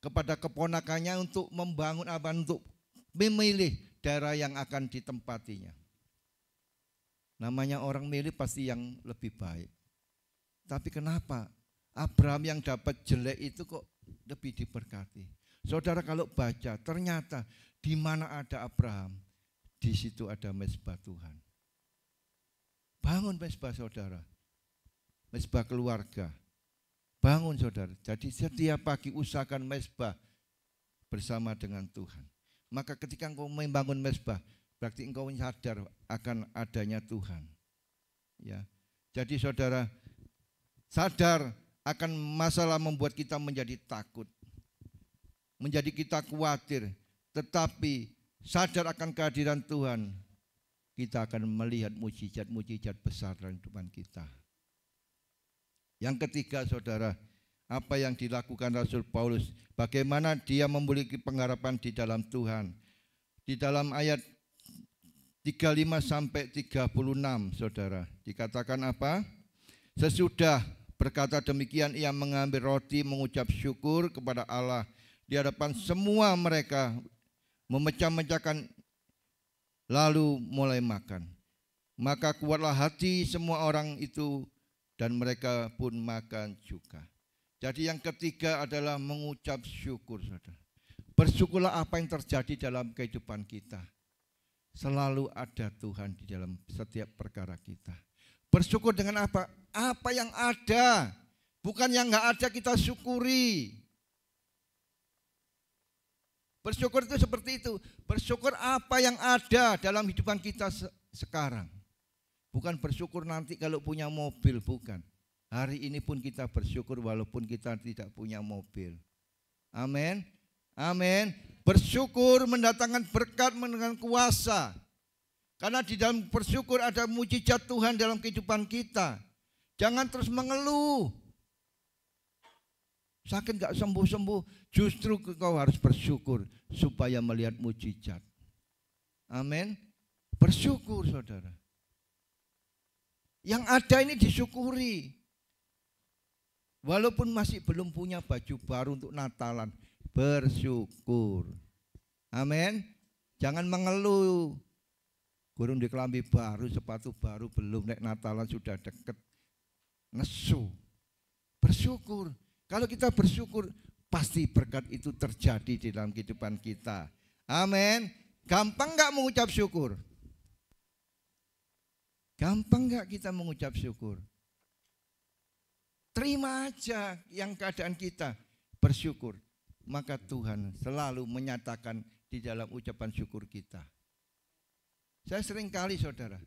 kepada keponakannya untuk membangun untuk memilih daerah yang akan ditempatinya. Namanya orang milih pasti yang lebih baik. Tapi kenapa Abraham yang dapat jelek itu kok lebih diberkati? Saudara kalau baca, ternyata di mana ada Abraham, di situ ada mezbah Tuhan. Bangun mezbah, saudara. Mezbah keluarga. Bangun, saudara. Jadi setiap pagi usahakan mezbah bersama dengan Tuhan. Maka ketika engkau membangun mezbah, berarti engkau sadar akan adanya Tuhan. Ya. Jadi saudara, sadar akan masalah membuat kita menjadi takut, menjadi kita khawatir, tetapi sadar akan kehadiran Tuhan, kita akan melihat mujizat-mujizat besar dalam kehidupan kita. Yang ketiga, saudara, apa yang dilakukan Rasul Paulus, bagaimana dia memiliki pengharapan di dalam Tuhan. Di dalam ayat 35 sampai 36, saudara, dikatakan apa? Sesudah berkata demikian, ia mengambil roti, mengucap syukur kepada Allah di hadapan semua mereka, memecah-mecahkan, lalu mulai makan. Maka kuatlah hati semua orang itu, dan mereka pun makan juga. Jadi yang ketiga adalah mengucap syukur, saudara. Bersyukurlah apa yang terjadi dalam kehidupan kita. Selalu ada Tuhan di dalam setiap perkara kita. Bersyukur dengan apa? Apa yang ada. Bukan yang enggak ada kita syukuri. Bersyukur itu seperti itu. Bersyukur apa yang ada dalam kehidupan kita sekarang. Bukan bersyukur nanti kalau punya mobil, bukan. Hari ini pun kita bersyukur walaupun kita tidak punya mobil. Amin. Amin. Bersyukur mendatangkan berkat, mendatangkan kuasa. Karena di dalam bersyukur ada mujizat Tuhan dalam kehidupan kita. Jangan terus mengeluh. Sakit gak sembuh-sembuh, justru kau harus bersyukur supaya melihat mujizat. Amin. Bersyukur saudara. Yang ada ini disyukuri. Walaupun masih belum punya baju baru untuk Natalan, bersyukur. Amin. Jangan mengeluh. Gurung di kelambi baru, sepatu baru, belum naik Natalan sudah deket. Nesu. Bersyukur. Kalau kita bersyukur, pasti berkat itu terjadi di dalam kehidupan kita. Amin. Gampang gak mengucap syukur? Gampang gak kita mengucap syukur? Terima aja yang keadaan kita, bersyukur. Maka Tuhan selalu menyatakan di dalam ucapan syukur kita. Saya sering kali saudara,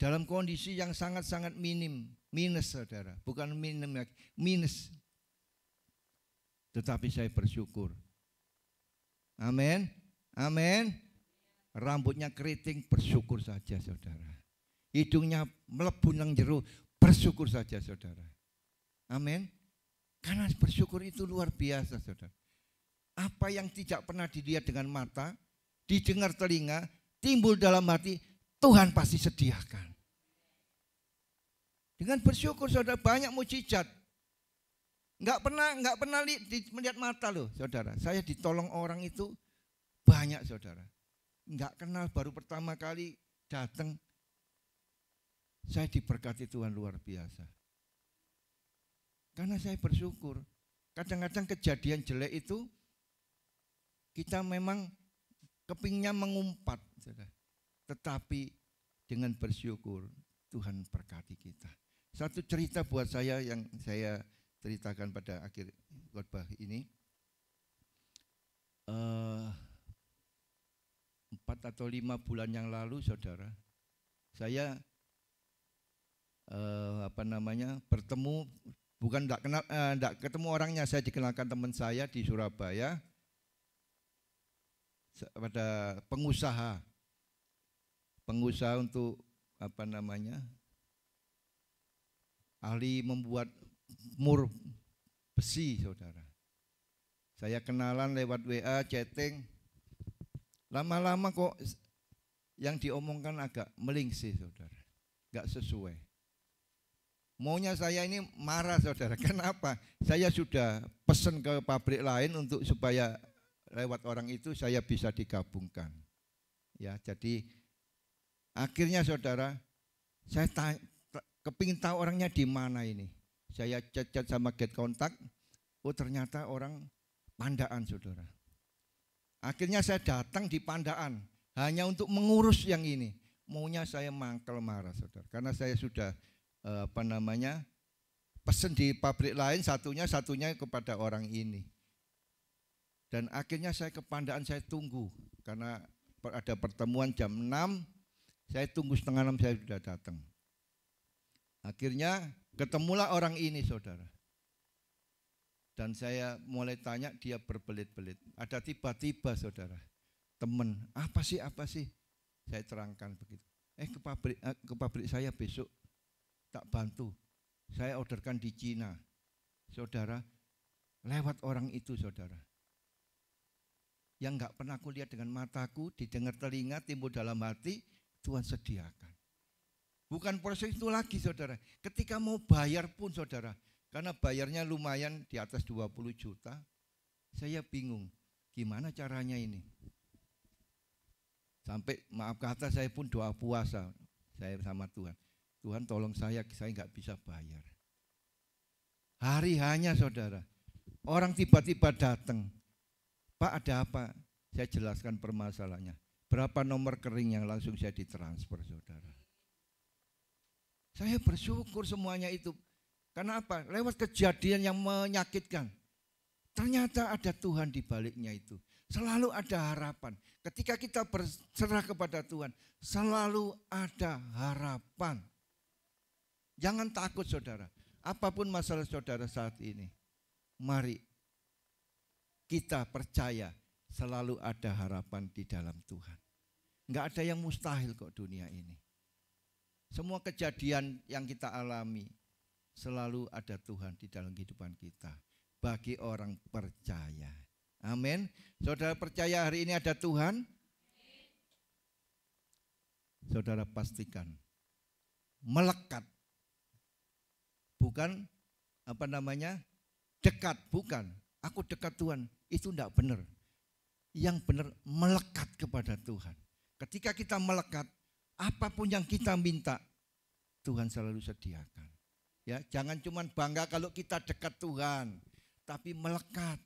dalam kondisi yang sangat-sangat minus saudara. Bukan minus. Tetapi saya bersyukur. Amin. Amin. Rambutnya keriting, bersyukur saja saudara. Hidungnya melebu nang jero, bersyukur saja saudara. Amin. Karena bersyukur itu luar biasa saudara. Apa yang tidak pernah dilihat dengan mata, didengar telinga, timbul dalam hati, Tuhan pasti sediakan. Dengan bersyukur saudara banyak mujizat. Enggak pernah melihat mata loh saudara. Saya ditolong orang itu banyak saudara. Enggak kenal, baru pertama kali datang. Saya diberkati Tuhan luar biasa. Karena saya bersyukur. Kadang-kadang kejadian jelek itu kita memang kepingnya mengumpat. Saudara. Tetapi dengan bersyukur Tuhan berkati kita. Satu cerita buat saya yang saya ceritakan pada akhir khotbah ini. 4 atau 5 bulan yang lalu saudara, saya bertemu, bukan enggak ketemu orangnya, saya dikenalkan teman saya di Surabaya pada pengusaha untuk ahli membuat mur besi saudara. Saya kenalan lewat WA, chatting. Lama-lama kok yang diomongkan agak melingsih saudara. Gak sesuai. Maunya saya ini marah saudara. Kenapa? Saya sudah pesan ke pabrik lain untuk supaya lewat orang itu saya bisa digabungkan. Ya, jadi akhirnya saudara, saya kepingin tahu orangnya di mana ini. Saya chat sama get kontak. Oh ternyata orang Pandaan saudara. Akhirnya saya datang di Pandaan hanya untuk mengurus yang ini. Maunya saya mangkel marah saudara. Karena saya sudah pesen di pabrik lain, satunya kepada orang ini. Dan akhirnya saya ke Pandaan, saya tunggu. Karena ada pertemuan jam 6, saya tunggu setengah 6 saya sudah datang. Akhirnya ketemulah orang ini saudara. Dan saya mulai tanya, dia berbelit-belit. Ada tiba-tiba saudara, teman, apa sih? Saya terangkan begitu. Ke pabrik saya besok tak bantu. Saya orderkan di Cina. Saudara, lewat orang itu saudara. Yang enggak pernah aku lihat dengan mataku, didengar telinga, timbul dalam hati, Tuhan sediakan. Bukan proses itu lagi saudara. Ketika mau bayar pun saudara, karena bayarnya lumayan di atas 20 juta, saya bingung gimana caranya ini. Sampai maaf kata saya pun doa puasa, saya sama Tuhan. Tuhan tolong saya enggak bisa bayar. Hari hanya saudara, orang tiba-tiba datang. Pak, ada apa? Saya jelaskan permasalahannya. Berapa nomor rekening yang langsung saya ditransfer, saudara. Saya bersyukur semuanya itu. Karena apa? Lewat kejadian yang menyakitkan. Ternyata ada Tuhan di baliknya itu. Selalu ada harapan. Ketika kita berserah kepada Tuhan, selalu ada harapan. Jangan takut, saudara. Apapun masalah saudara saat ini, mari kita percaya selalu ada harapan di dalam Tuhan. Enggak ada yang mustahil kok dunia ini. Semua kejadian yang kita alami, selalu ada Tuhan di dalam kehidupan kita. Bagi orang percaya. Amin. Saudara percaya hari ini ada Tuhan? Saudara pastikan melekat. Bukan dekat, bukan. Aku dekat Tuhan, itu tidak benar. Yang benar melekat kepada Tuhan. Ketika kita melekat, apapun yang kita minta, Tuhan selalu sediakan. Ya, jangan cuma bangga kalau kita dekat Tuhan, tapi melekat.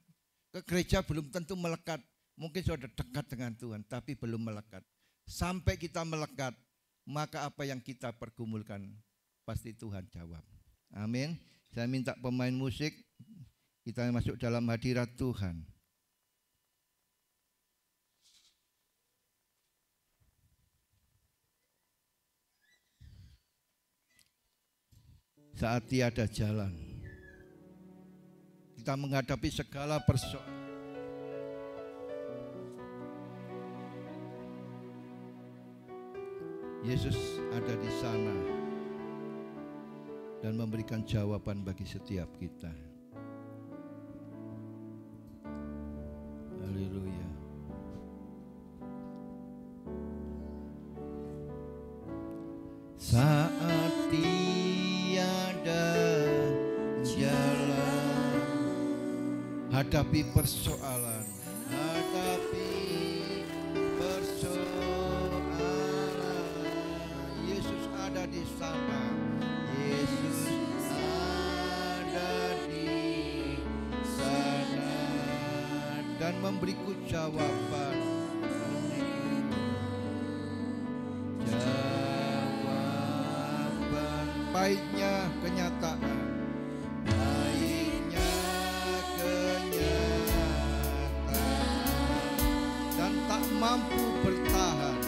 Ke gereja belum tentu melekat. Mungkin sudah dekat dengan Tuhan, tapi belum melekat. Sampai kita melekat, maka apa yang kita pergumulkan, pasti Tuhan jawab. Amin. Saya minta pemain musik, kita masuk dalam hadirat Tuhan. Saat tiada jalan, kita menghadapi segala persoalan. Yesus ada di sana dan memberikan jawaban bagi setiap kita. Haleluya. Saat tiada jalan, hadapi persoalan, Yesus ada di sana. Yesus ada di sana dan memberiku jawaban. Jawaban pahitnya kenyataan. Pahitnya kenyataan dan tak mampu bertahan.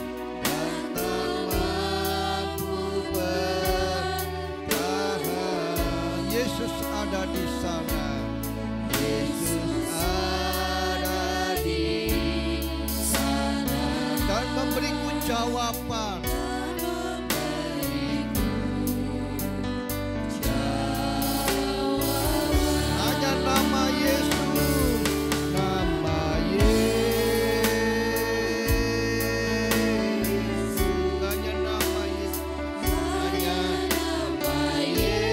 Yesus ada di sana. Yesus ada di sana dan memberiku jawaban. Hanya nama Yesus, nama Yesus, hanya nama Yesus, hanya nama Yesus.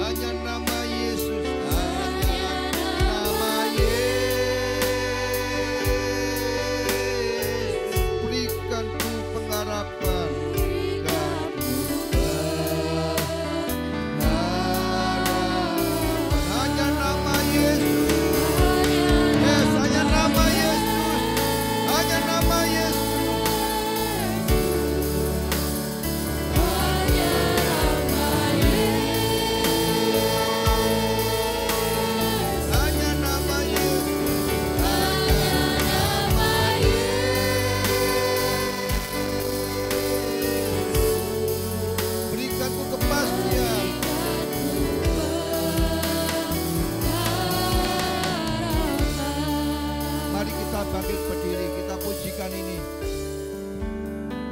Hanya nama Yesus, hanya nama Yesus. Berikan ku pengharapan, berikan ku pengharapan. Hanya nama Yesus, yes, hanya nama Yesus, hanya nama Yesus. Hanya nama Yesus, berikan ku kepastian. Mari kita bangkit berdiri, kita pujikan ini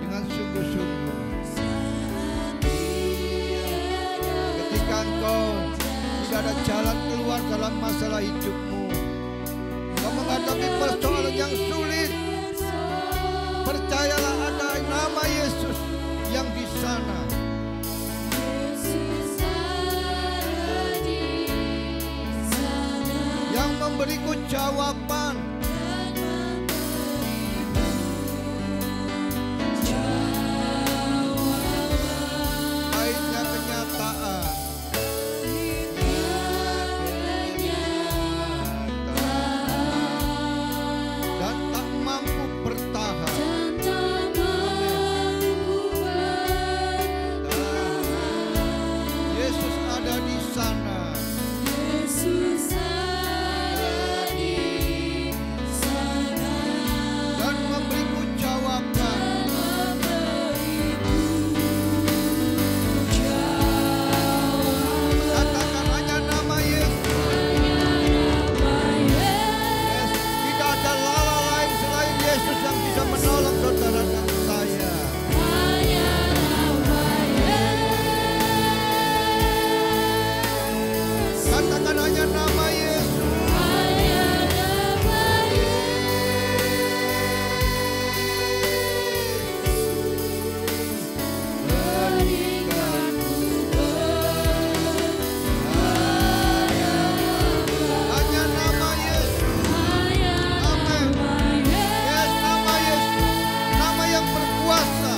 dengan sungguh-sungguh. Ketika engkau tidak ada jalan keluar dalam masalah hidupmu, engkau menghadapi persoalan yang sulit, percayalah ada nama Yesus yang di sana. Yang memberiku jawaban. Pahitnya kenyataan. sana. Yesus ada di sana Dan memberiku jawaban. Katakan hanya nama Yesus. Yes, tidak ada lala lain selain Yesus yang bisa menolong saudara dan saya. Katakan hanya nama Yesus. Hanya nama Yesus. Amin. Yes, nama Yesus. Nama yang berkuasa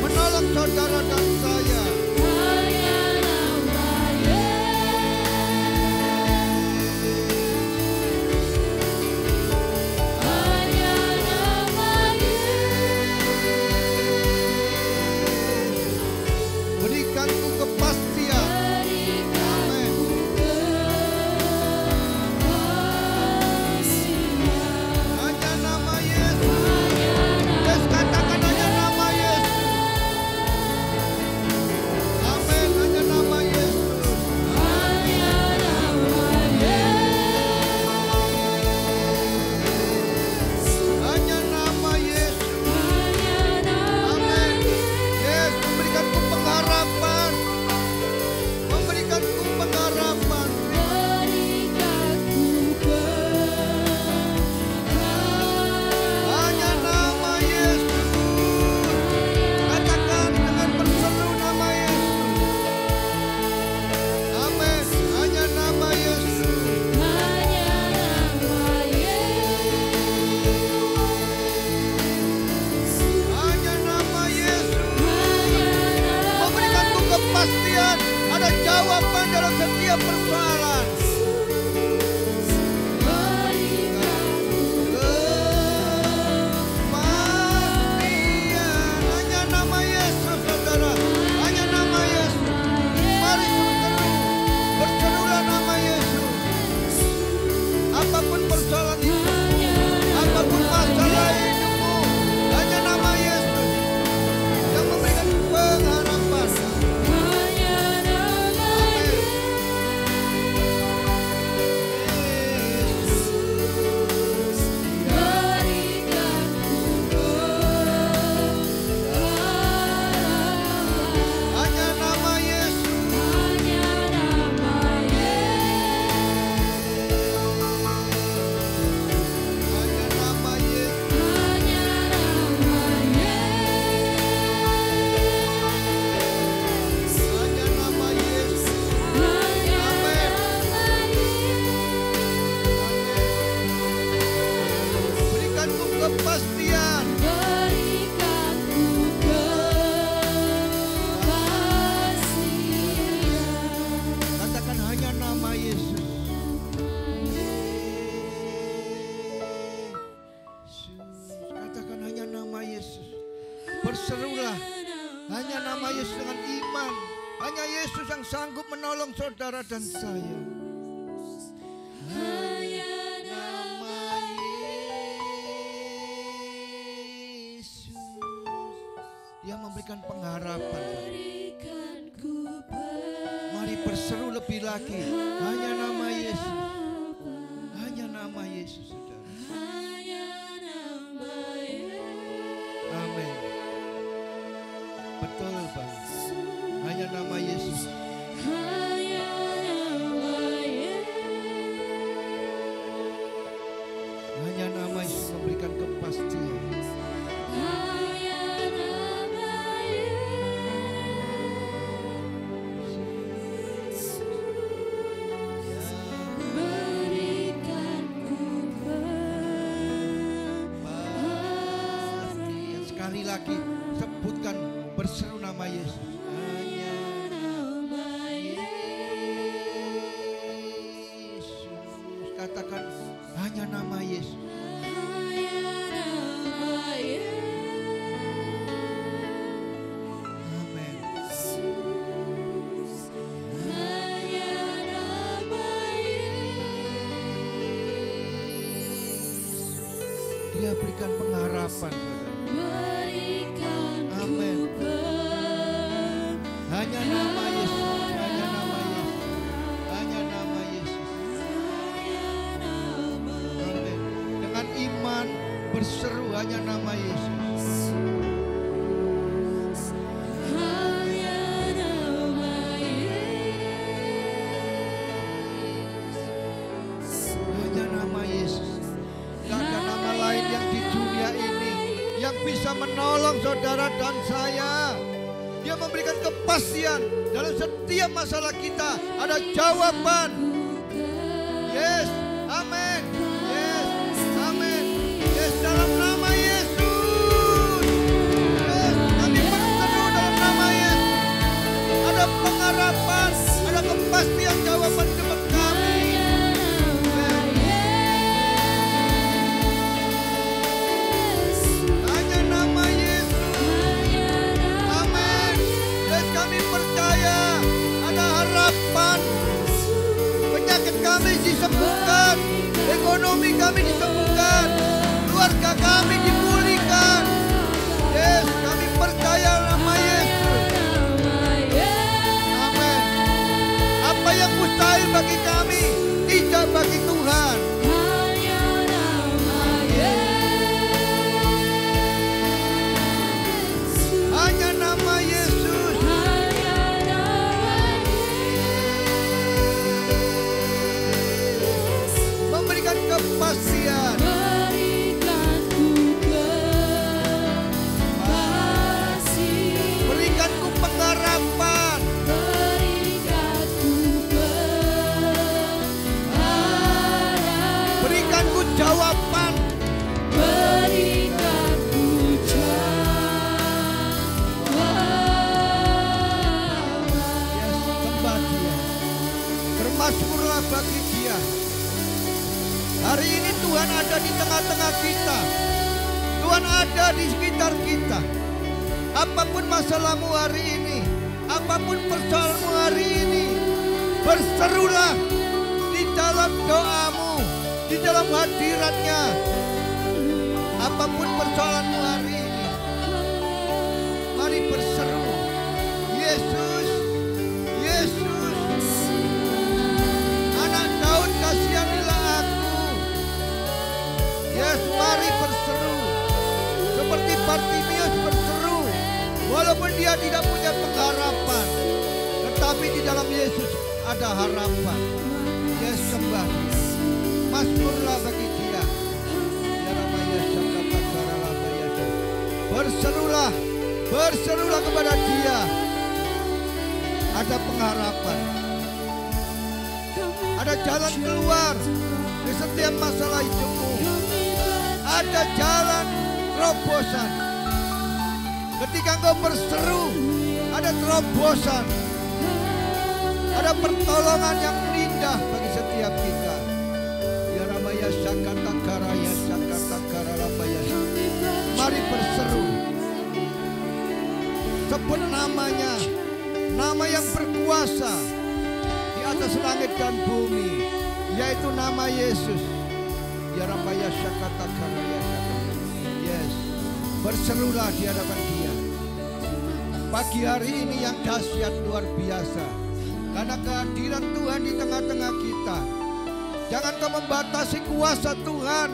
menolong saudara dan saya. Berikanku kepastian. Amin. Hanya nama Yesus. Yes, katakan hanya nama Yesus. Amin. Hanya nama Yesus. Hanya nama Yesus. Amin. Yes, memberikanku pengharapan. Memberikanku pengharapan. Hanya nama Yesus. Katakan dengan berseru nama Yesus. Amin. Hanya nama Yesus. Hanya nama Yesus. Memberikanku kepastian. Ada jawaban dalam setiap persoalan. Kepastian. Hanya nama Yesus, saudara. Hanya nama Yesus. Mari berseru. Berserulah nama Yesus. Apapun persoalan itu, apapun masalah hidupmu, hanya nama Yesus yang memberikan pengharapan. Hanya nama Yesus. Hanya nama Yesus. Hanya nama Yesus. Amin. Berikanku kepastian. Katakan hanya nama Yesus. Katakan hanya nama Yesus. Berserulah hanya nama Yesus dengan iman. Hanya Yesus yang sanggup menolong saudara dan saya. Hanya nama Yesus. Dia memberikan pengharapan. Mari berseru lebih lagi. Hanya nama Yesus. Hanya nama Yesus, saudara. Amin. Betul, Pak. Hanya nama Yesus. Hanya nama Yesus memberikan kepastian. Sekali lagi sebutkan, berseru nama Yesus. Hanya nama Yesus. Katakan hanya nama Yesus. Amin. Dia berikan pengharapan, saudara. Berikan Amin. ku Hanya nama Yesus, hanya nama Yesus, hanya nama Yesus. Amin. Dengan iman berseru hanya nama Yesus. Hanya nama Yesus. Tidak ada nama lain yang di dunia ini yang bisa menolong saudara dan saya. Dia memberikan kepastian dalam setiap masalah kita. Ada jawaban. Yes, amin. Yes, amin. Yes, dalam nama Yesus. Yes, kami berseru dalam nama Yesus. Ada pengharapan, ada kepastian jawaban untuk kami. Hanya nama Yesus. Amin. Yes, kami percaya ada harapan. Penyakit kami disembuhkan, ekonomi kami disembuhkan, keluarga kami dipulihkan. Yes, kami percaya nama Yesus. Amin. Apa yang mustahil bagi kami, tidak bagi Tuhan. Hanya nama Yesus. Memberikan kepastian. Berikanku pengharapan. Berikanku jawaban. Ya, sembah Dia. Bermasmurlah bagi Dia. Hari ini Tuhan ada di tengah-tengah kita. Tuhan ada di sekitar kita. Apapun masalahmu hari ini, apapun persoalanmu hari ini, berserulah di dalam doamu, di dalam hadiratnya. Apapun persoalanmu hari ini, mari berseru. Yesus, Yesus, Anak Daud, kasihanilah aku. Yes, mari berseru. Seperti Bartimius berseru, walaupun dia tidak punya pengharapan, tetapi di dalam Yesus ada harapan. Yes, sembah Dia. Mazmurlah bagi Dia. Ya Ramaya Syakata Karalabaya. Berserulah, berserulah kepada Dia. Ada pengharapan. Ada jalan keluar di setiap masalah hidupmu. Ada jalan terobosan. Ketika engkau berseru, ada terobosan. Ada pertolongan yang indah bagi setiap kita. Ya Ramaya Syakata Karaya Syakata Karalabaya. Mari berseru. Sebut namanya, nama yang berkuasa di atas langit dan bumi, yaitu nama Yesus. Ya Ramaya Syakata Karaya Syakata. Yes, berserulah di hadapan Dia. Pagi hari ini yang dahsyat luar biasa, karena kehadiran Tuhan di tengah-tengah kita. Jangan kau membatasi kuasa Tuhan.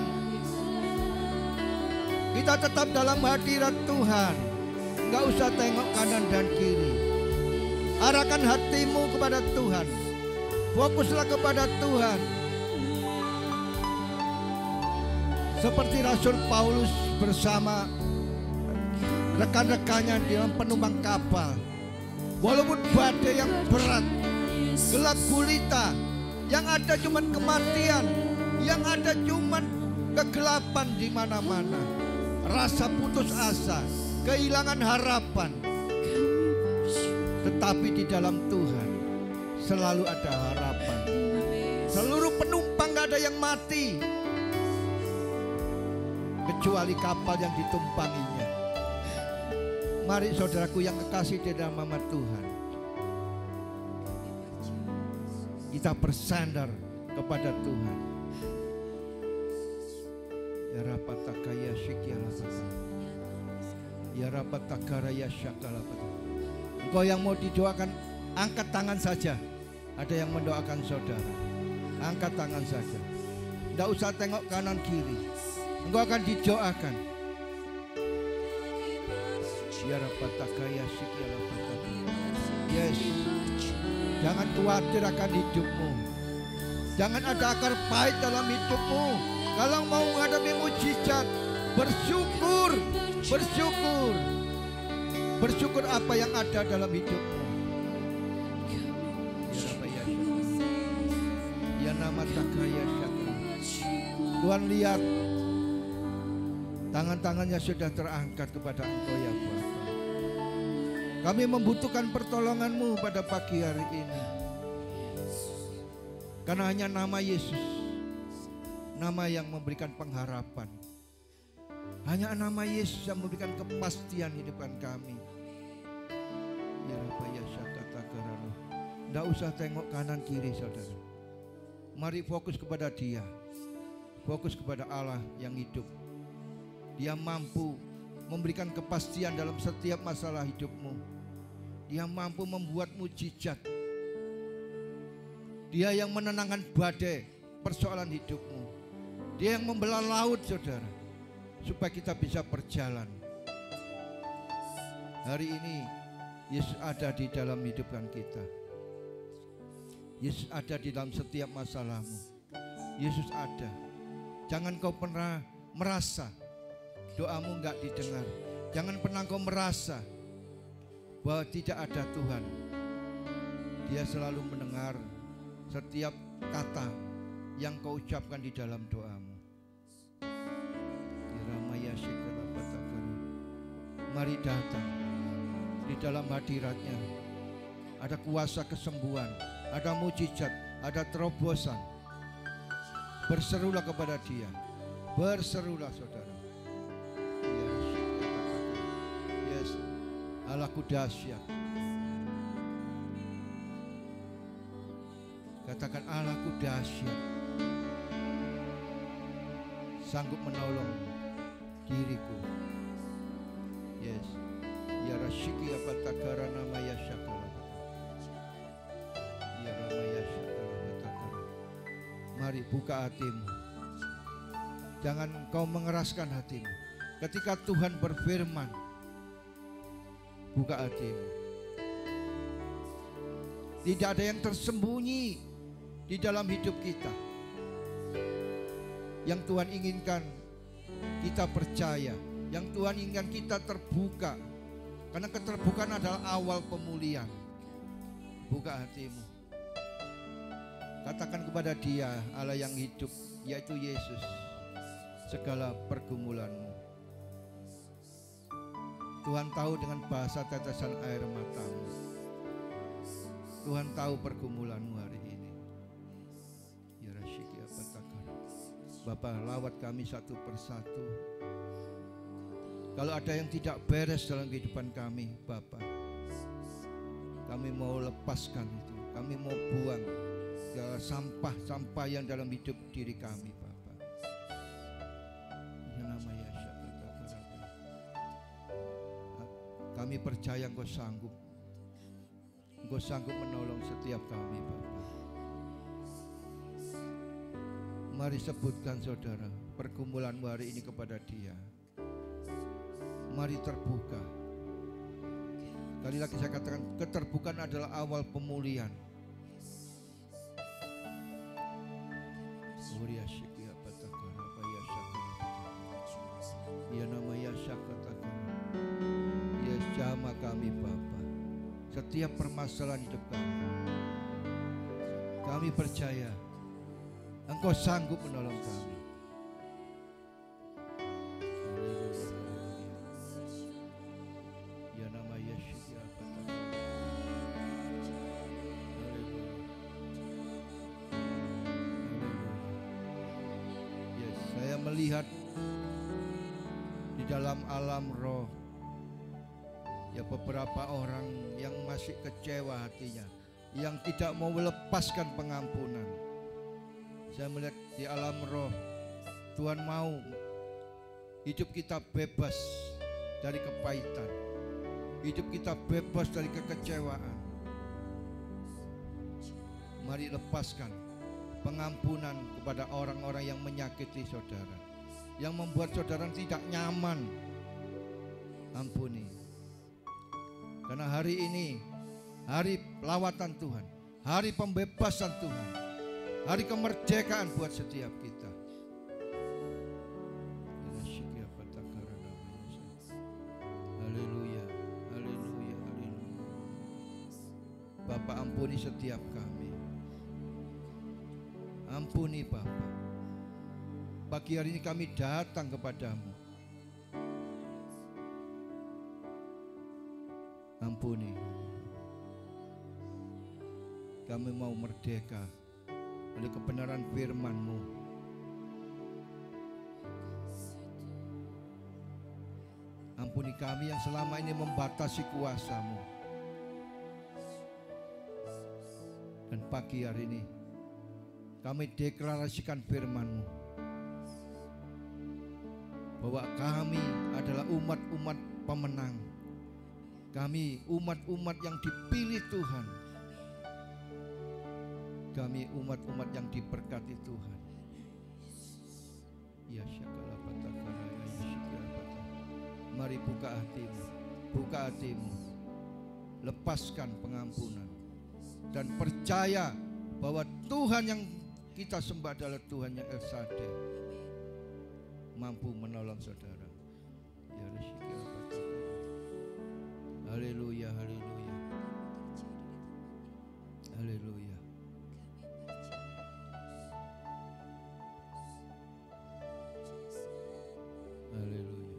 Kita tetap dalam hadirat Tuhan. Enggak usah tengok kanan dan kiri. Arahkan hatimu kepada Tuhan. Fokuslah kepada Tuhan. Seperti Rasul Paulus bersama rekan-rekannya di dalam penumpang kapal. Walaupun badai yang berat, gelap gulita, yang ada cuma kematian, yang ada cuma kegelapan di mana-mana, rasa putus asa, kehilangan harapan. Tetapi di dalam Tuhan selalu ada harapan. Seluruh penumpang gak ada yang mati, kecuali kapal yang ditumpanginya. Mari saudaraku yang kekasih di dalam nama Tuhan, kita bersandar kepada Tuhan. Ya rapatakaya shikyalapata. Ya rapatakara ya syakalapata. Engkau yang mau didoakan, angkat tangan saja. Ada yang mendoakan saudara, angkat tangan saja. Tidak usah tengok kanan kiri. Engkau akan didoakan. Ya rapatakaya shikyalapata. Yes. Jangan khawatir akan hidupmu. Jangan ada akar pahit dalam hidupmu. Kalau mau menghadapi mujizat, bersyukur. Bersyukur. Bersyukur apa yang ada dalam hidupmu. Ya nama takaya syakra. Tuhan lihat tangan-tangannya sudah terangkat kepada Engkau ya Bapa. Kami membutuhkan pertolongan-Mu pada pagi hari ini. Karena hanya nama Yesus, nama yang memberikan pengharapan. Hanya nama Yesus yang memberikan kepastian hidupan kami. Ya Rabbi ya syakatakarano. Tidak usah tengok kanan kiri saudara. Mari fokus kepada Dia. Fokus kepada Allah yang hidup. Dia mampu memberikan kepastian dalam setiap masalah hidupmu. Dia mampu membuat mujizat. Dia yang menenangkan badai persoalan hidupmu. Dia yang membelah laut saudara, supaya kita bisa berjalan. Hari ini Yesus ada di dalam hidupan kita. Yesus ada di dalam setiap masalahmu. Yesus ada. Jangan kau pernah merasa doamu enggak didengar. Jangan pernah kau merasa bahwa tidak ada Tuhan. Dia selalu mendengar setiap kata yang kau ucapkan di dalam doamu. Mari datang di dalam hadiratnya. Ada kuasa kesembuhan, ada mujizat, ada terobosan. Berserulah kepada Dia. Berserulah saudara. Yes, Allahku dahsyat. Katakan Allahku dahsyat. Sanggup menolong diriku. Yes. Ya Rasyiki apatakara nama ya syakala. Ya Rama ya syakala batakara. Mari buka hatimu. Jangan kau mengeraskan hatimu. Ketika Tuhan berfirman, buka hatimu. Tidak ada yang tersembunyi di dalam hidup kita. Yang Tuhan inginkan kita percaya. Yang Tuhan inginkan kita terbuka. Karena keterbukaan adalah awal pemulihan. Buka hatimu. Katakan kepada Dia, Allah yang hidup, yaitu Yesus, segala pergumulanmu. Tuhan tahu dengan bahasa tetesan air matamu. Tuhan tahu pergumulanmu hari ini. Ya Rasyiki apatakar. Bapak, lawat kami satu persatu. Kalau ada yang tidak beres dalam kehidupan kami, Bapak, kami mau lepaskan itu. Kami mau buang sampah-sampah yang dalam hidup diri kami, Bapak. Yang namanya kami percaya Engkau sanggup. Engkau sanggup menolong setiap kami, Bapak. Mari sebutkan saudara pergumulanmu hari ini kepada Dia. Mari terbuka. Kali lagi saya katakan, keterbukaan adalah awal pemulihan. Ya nama ya syakatakara. Ya jama kami Bapa. Setiap permasalahan hidup kami percaya Engkau sanggup menolong kami. Melihat di dalam alam roh ya beberapa orang yang masih kecewa hatinya, yang tidak mau melepaskan pengampunan. Saya melihat di alam roh Tuhan mau Hidup kita bebas dari kepahitan. Hidup kita bebas dari kekecewaan. Mari lepaskan pengampunan kepada orang-orang yang menyakiti saudara, yang membuat saudara tidak nyaman. Ampuni. Karena hari ini hari lawatan Tuhan, hari pembebasan Tuhan, hari kemerdekaan buat setiap kita. Haleluya, haleluya, haleluya. Bapak, ampuni setiap kami. Ampuni Bapak. Pagi hari ini kami datang kepadamu. Ampuni. Kami mau merdeka oleh kebenaran firman-Mu. Ampuni kami yang selama ini membatasi kuasa-Mu. Dan pagi hari ini kami deklarasikan firman-Mu, bahwa kami adalah umat-umat pemenang. Kami umat-umat yang dipilih Tuhan. Kami umat-umat yang diberkati Tuhan. Ya syakala batakana ya syakala batak. Mari buka hatimu, buka hatimu. Lepaskan pengampunan dan percaya bahwa Tuhan yang kita sembah adalah Tuhan yang El Shaddai, mampu menolong saudara. Ya syakala batak. Haleluya, haleluya. Haleluya. Haleluya.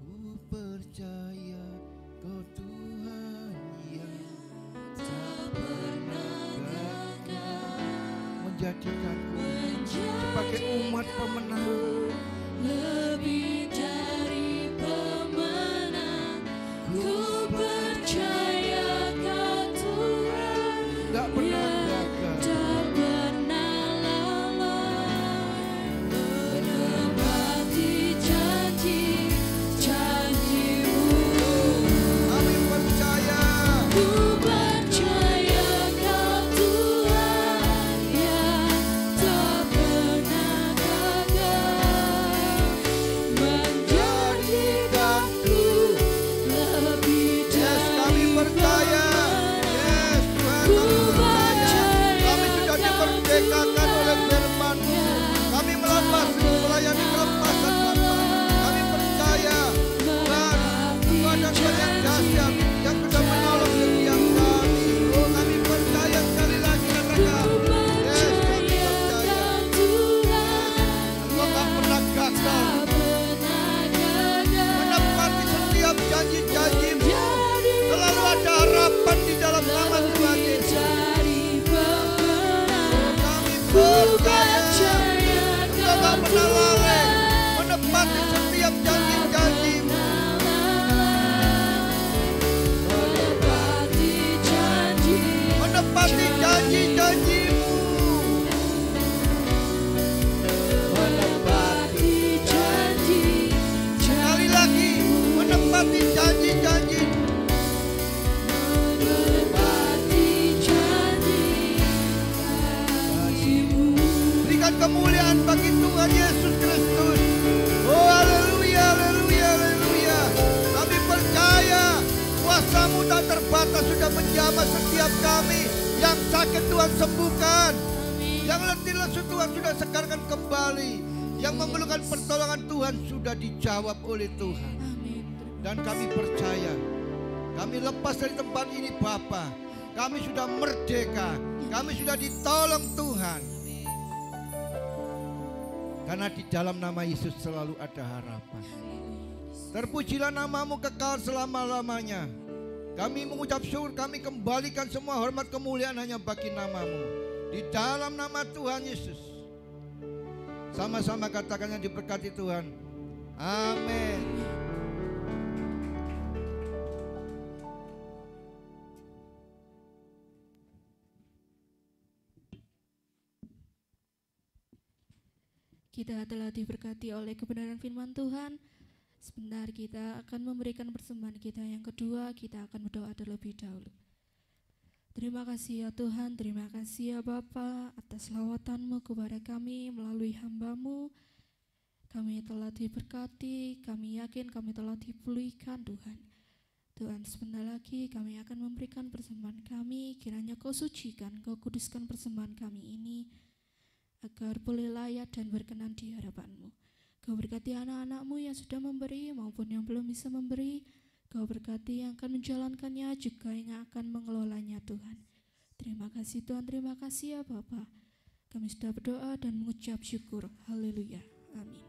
Ku percaya Kau Tuhan yang tak pernah gagal, menjadikanku sebagai umat pemenang. Lebih dari pemenang, ku percaya Kau Tuhan Tak pernah gagal. tak pernah lalai, menepati janji-janji-Mu. Kami percaya. Ku percaya Kau Tuhan yang tak pernah gagal, menjadikanku lebih Yes, dari kami percaya. Yes, Tuhan, kami percaya. Kami sudah dimerdekakan oleh firman-Mu. Kami melayani kelepasan Bapa. Kami percaya Tuhan, Engkau ada Tuhan yang dahsyat yang sudah menolong setiap kami. Oh, kami percaya sekali lagi katakan. Yes, kami percaya. Engkau tak pernah gagal menepati setiap janji-janji-Mu. Selalu ada harapan di dalam nama Tuhan Yesus. Kami percaya Engkau tak pernah lalai menepati setiap janji-janji-Mu. Menepati janji-janji-Mu. Sekali lagi, menepati janji-janji. Berikan kemuliaan bagi Tuhan Yesus Kristus. Oh, haleluya, haleluya, haleluya. Kami percaya kuasa-Mu tak terbatas sudah menjamah setiap kami. Yang sakit Tuhan sembuhkan, yang letih lesu Tuhan sudah segarkan kembali, yang memerlukan pertolongan Tuhan sudah dijawab oleh Tuhan. Dan kami percaya, kami lepas dari tempat ini Bapa. Kami sudah merdeka, kami sudah ditolong Tuhan. Karena di dalam nama Yesus selalu ada harapan. Terpujilah nama-Mu kekal selama-lamanya. Kami mengucap syukur, kami kembalikan semua hormat kemuliaan hanya bagi nama-Mu. Di dalam nama Tuhan Yesus. Sama-sama katakan yang diberkati Tuhan. Amin. kita telah diberkati oleh kebenaran firman Tuhan. Sebentar kita akan memberikan persembahan kita. Yang kedua, kita akan berdoa terlebih dahulu. Terima kasih ya Tuhan, terima kasih ya Bapa atas lawatan-Mu kepada kami melalui hamba-Mu. Kami telah diberkati, kami yakin kami telah dipulihkan Tuhan. Tuhan, sebentar lagi kami akan memberikan persembahan kami. Kiranya Kau sucikan, Kau kuduskan persembahan kami ini agar boleh layak dan berkenan di hadapan-Mu. Kau berkati anak-anak-Mu yang sudah memberi maupun yang belum bisa memberi. Kau berkati yang akan menjalankannya juga yang akan mengelolanya Tuhan. Terima kasih Tuhan, terima kasih ya Bapa. Kami sudah berdoa dan mengucap syukur. Haleluya. Amin.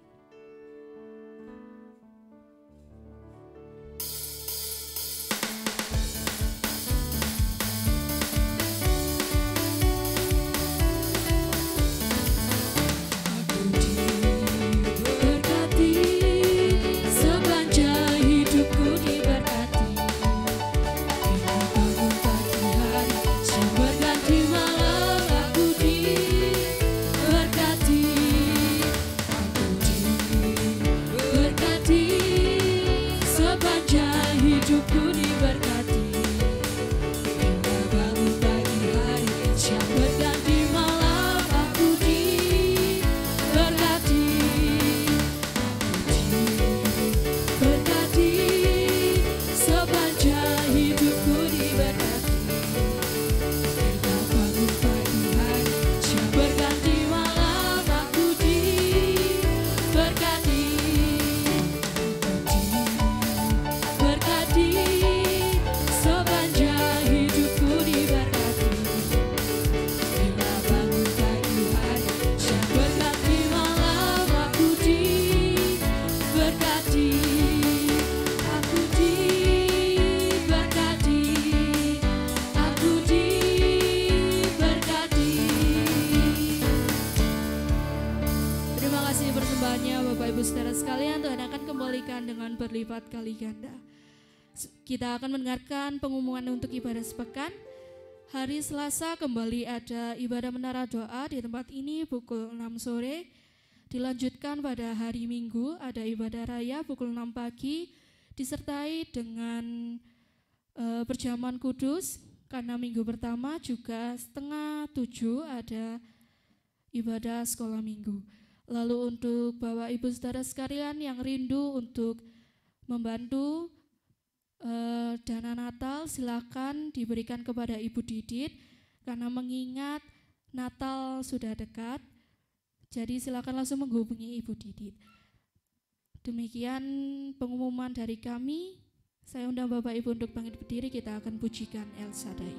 Berlipat kali ganda. Kita akan mendengarkan pengumuman untuk ibadah sepekan. Hari Selasa kembali ada ibadah menara doa di tempat ini pukul 6 sore. Dilanjutkan pada hari Minggu ada ibadah raya pukul 6 pagi disertai dengan perjamuan kudus. Karena minggu pertama juga setengah 7 ada ibadah sekolah minggu. Lalu untuk Bapak Ibu Saudara sekalian yang rindu untuk membantu dana Natal, silakan diberikan kepada Ibu Didit karena mengingat Natal sudah dekat. Jadi silakan langsung menghubungi Ibu Didit. Demikian pengumuman dari kami. Saya undang Bapak Ibu untuk bangkit berdiri, kita akan pujikan El Shaddai.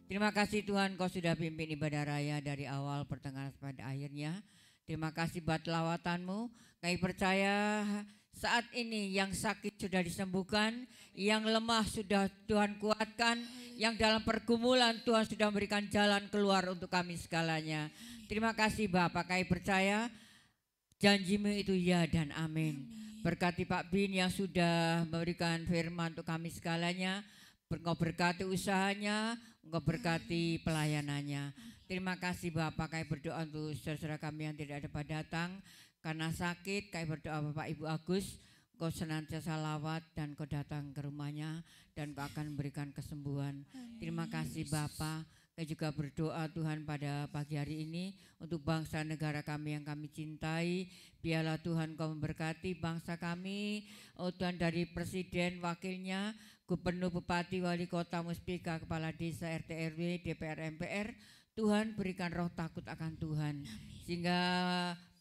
Terima kasih Tuhan, Kau sudah pimpin ibadah raya dari awal pertengahan sampai akhirnya. Terima kasih buat lawatan-Mu. Kami percaya Saat ini yang sakit sudah disembuhkan, yang lemah sudah Tuhan kuatkan, yang dalam pergumulan Tuhan sudah memberikan jalan keluar untuk kami segalanya. Terima kasih Bapak, kami percaya janji-Mu itu ya dan amin. Berkati Pak Bin yang sudah memberikan firman untuk kami segalanya. Engkau berkati usahanya, Engkau berkati pelayanannya. Terima kasih Bapak, kami berdoa untuk saudara kami yang tidak dapat datang karena sakit. Kami berdoa Bapak Ibu Agus, Engkau senantiasa lawat dan Engkau datang ke rumahnya dan Engkau akan memberikan kesembuhan. Terima kasih Bapak. Kami juga berdoa Tuhan pada pagi hari ini untuk bangsa negara kami yang kami cintai. Biarlah Tuhan Kau memberkati bangsa kami. Oh Tuhan, dari presiden, wakilnya, gubernur, bupati, wali kota, muspika, kepala desa, RT RW, DPR MPR. Tuhan berikan roh takut akan Tuhan. Sehingga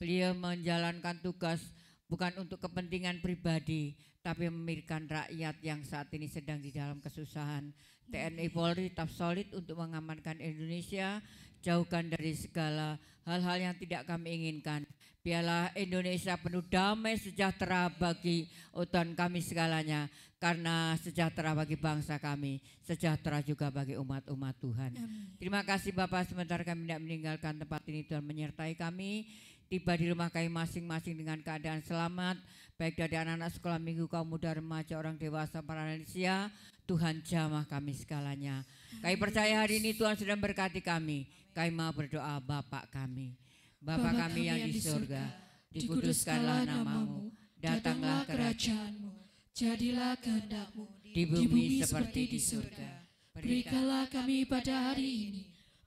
beliau menjalankan tugas bukan untuk kepentingan pribadi, tapi memikirkan rakyat yang saat ini sedang di dalam kesusahan. TNI Polri tetap solid untuk mengamankan Indonesia, jauhkan dari segala hal-hal yang tidak kami inginkan. Biarlah Indonesia penuh damai sejahtera bagi Tuhan kami segalanya, karena sejahtera bagi bangsa kami, sejahtera juga bagi umat-umat Tuhan. Terima kasih Bapak, sementara kami tidak meninggalkan tempat ini, Tuhan menyertai kami. Tiba di rumah kami masing-masing dengan keadaan selamat, baik dari anak-anak sekolah minggu, kaum muda, remaja, orang dewasa, para lansia. Tuhan jamah kami segalanya. Kami percaya hari ini Tuhan sudah berkati kami. Kami mau berdoa Bapa kami. Bapa kami yang di surga, dikuduskanlah nama-Mu, datanglah kerajaan-Mu, jadilah kehendak-Mu di bumi seperti di surga. Berikanlah kami pada hari ini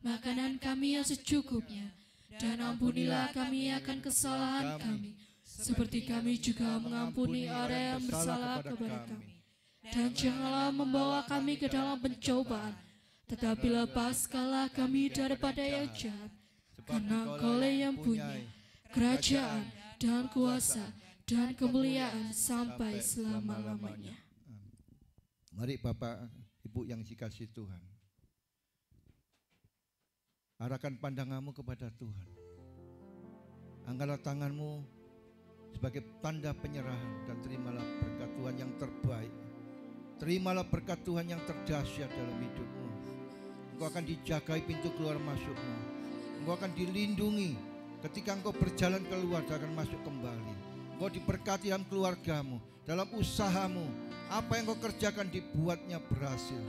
makanan kami yang secukupnya, dan ampunilah kami akan kesalahan kami, seperti kami juga mengampuni orang yang bersalah kepada kami. Dan janganlah membawa kami ke dalam pencobaan, tetapi lepaskanlah kami daripada yang jahat. Karena Engkau yang punya kerajaan dan kuasa dan kemuliaan sampai selama-lamanya. Mari Bapak, Ibu yang dikasihi Tuhan, arahkan pandanganmu kepada Tuhan. Angkatlah tanganmu sebagai tanda penyerahan dan terimalah berkat Tuhan yang terbaik. Terimalah berkat Tuhan yang terdahsyat dalam hidupmu. Engkau akan dijagai pintu keluar masukmu. Engkau akan dilindungi ketika engkau berjalan keluar dan akan masuk kembali. Engkau diberkati dalam keluargamu, dalam usahamu. Apa yang engkau kerjakan dibuatnya berhasil.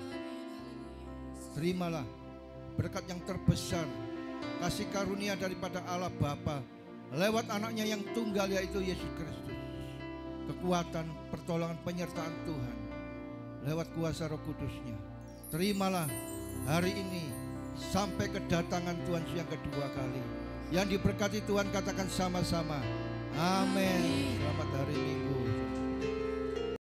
Terimalah berkat yang terbesar, kasih karunia daripada Allah Bapa lewat anaknya yang tunggal, yaitu Yesus Kristus. Kekuatan, pertolongan, penyertaan Tuhan lewat kuasa Roh Kudus-Nya. Terimalah hari ini sampai kedatangan Tuhan yang kedua kali. Yang diberkati Tuhan katakan sama-sama amin. Selamat hari Minggu.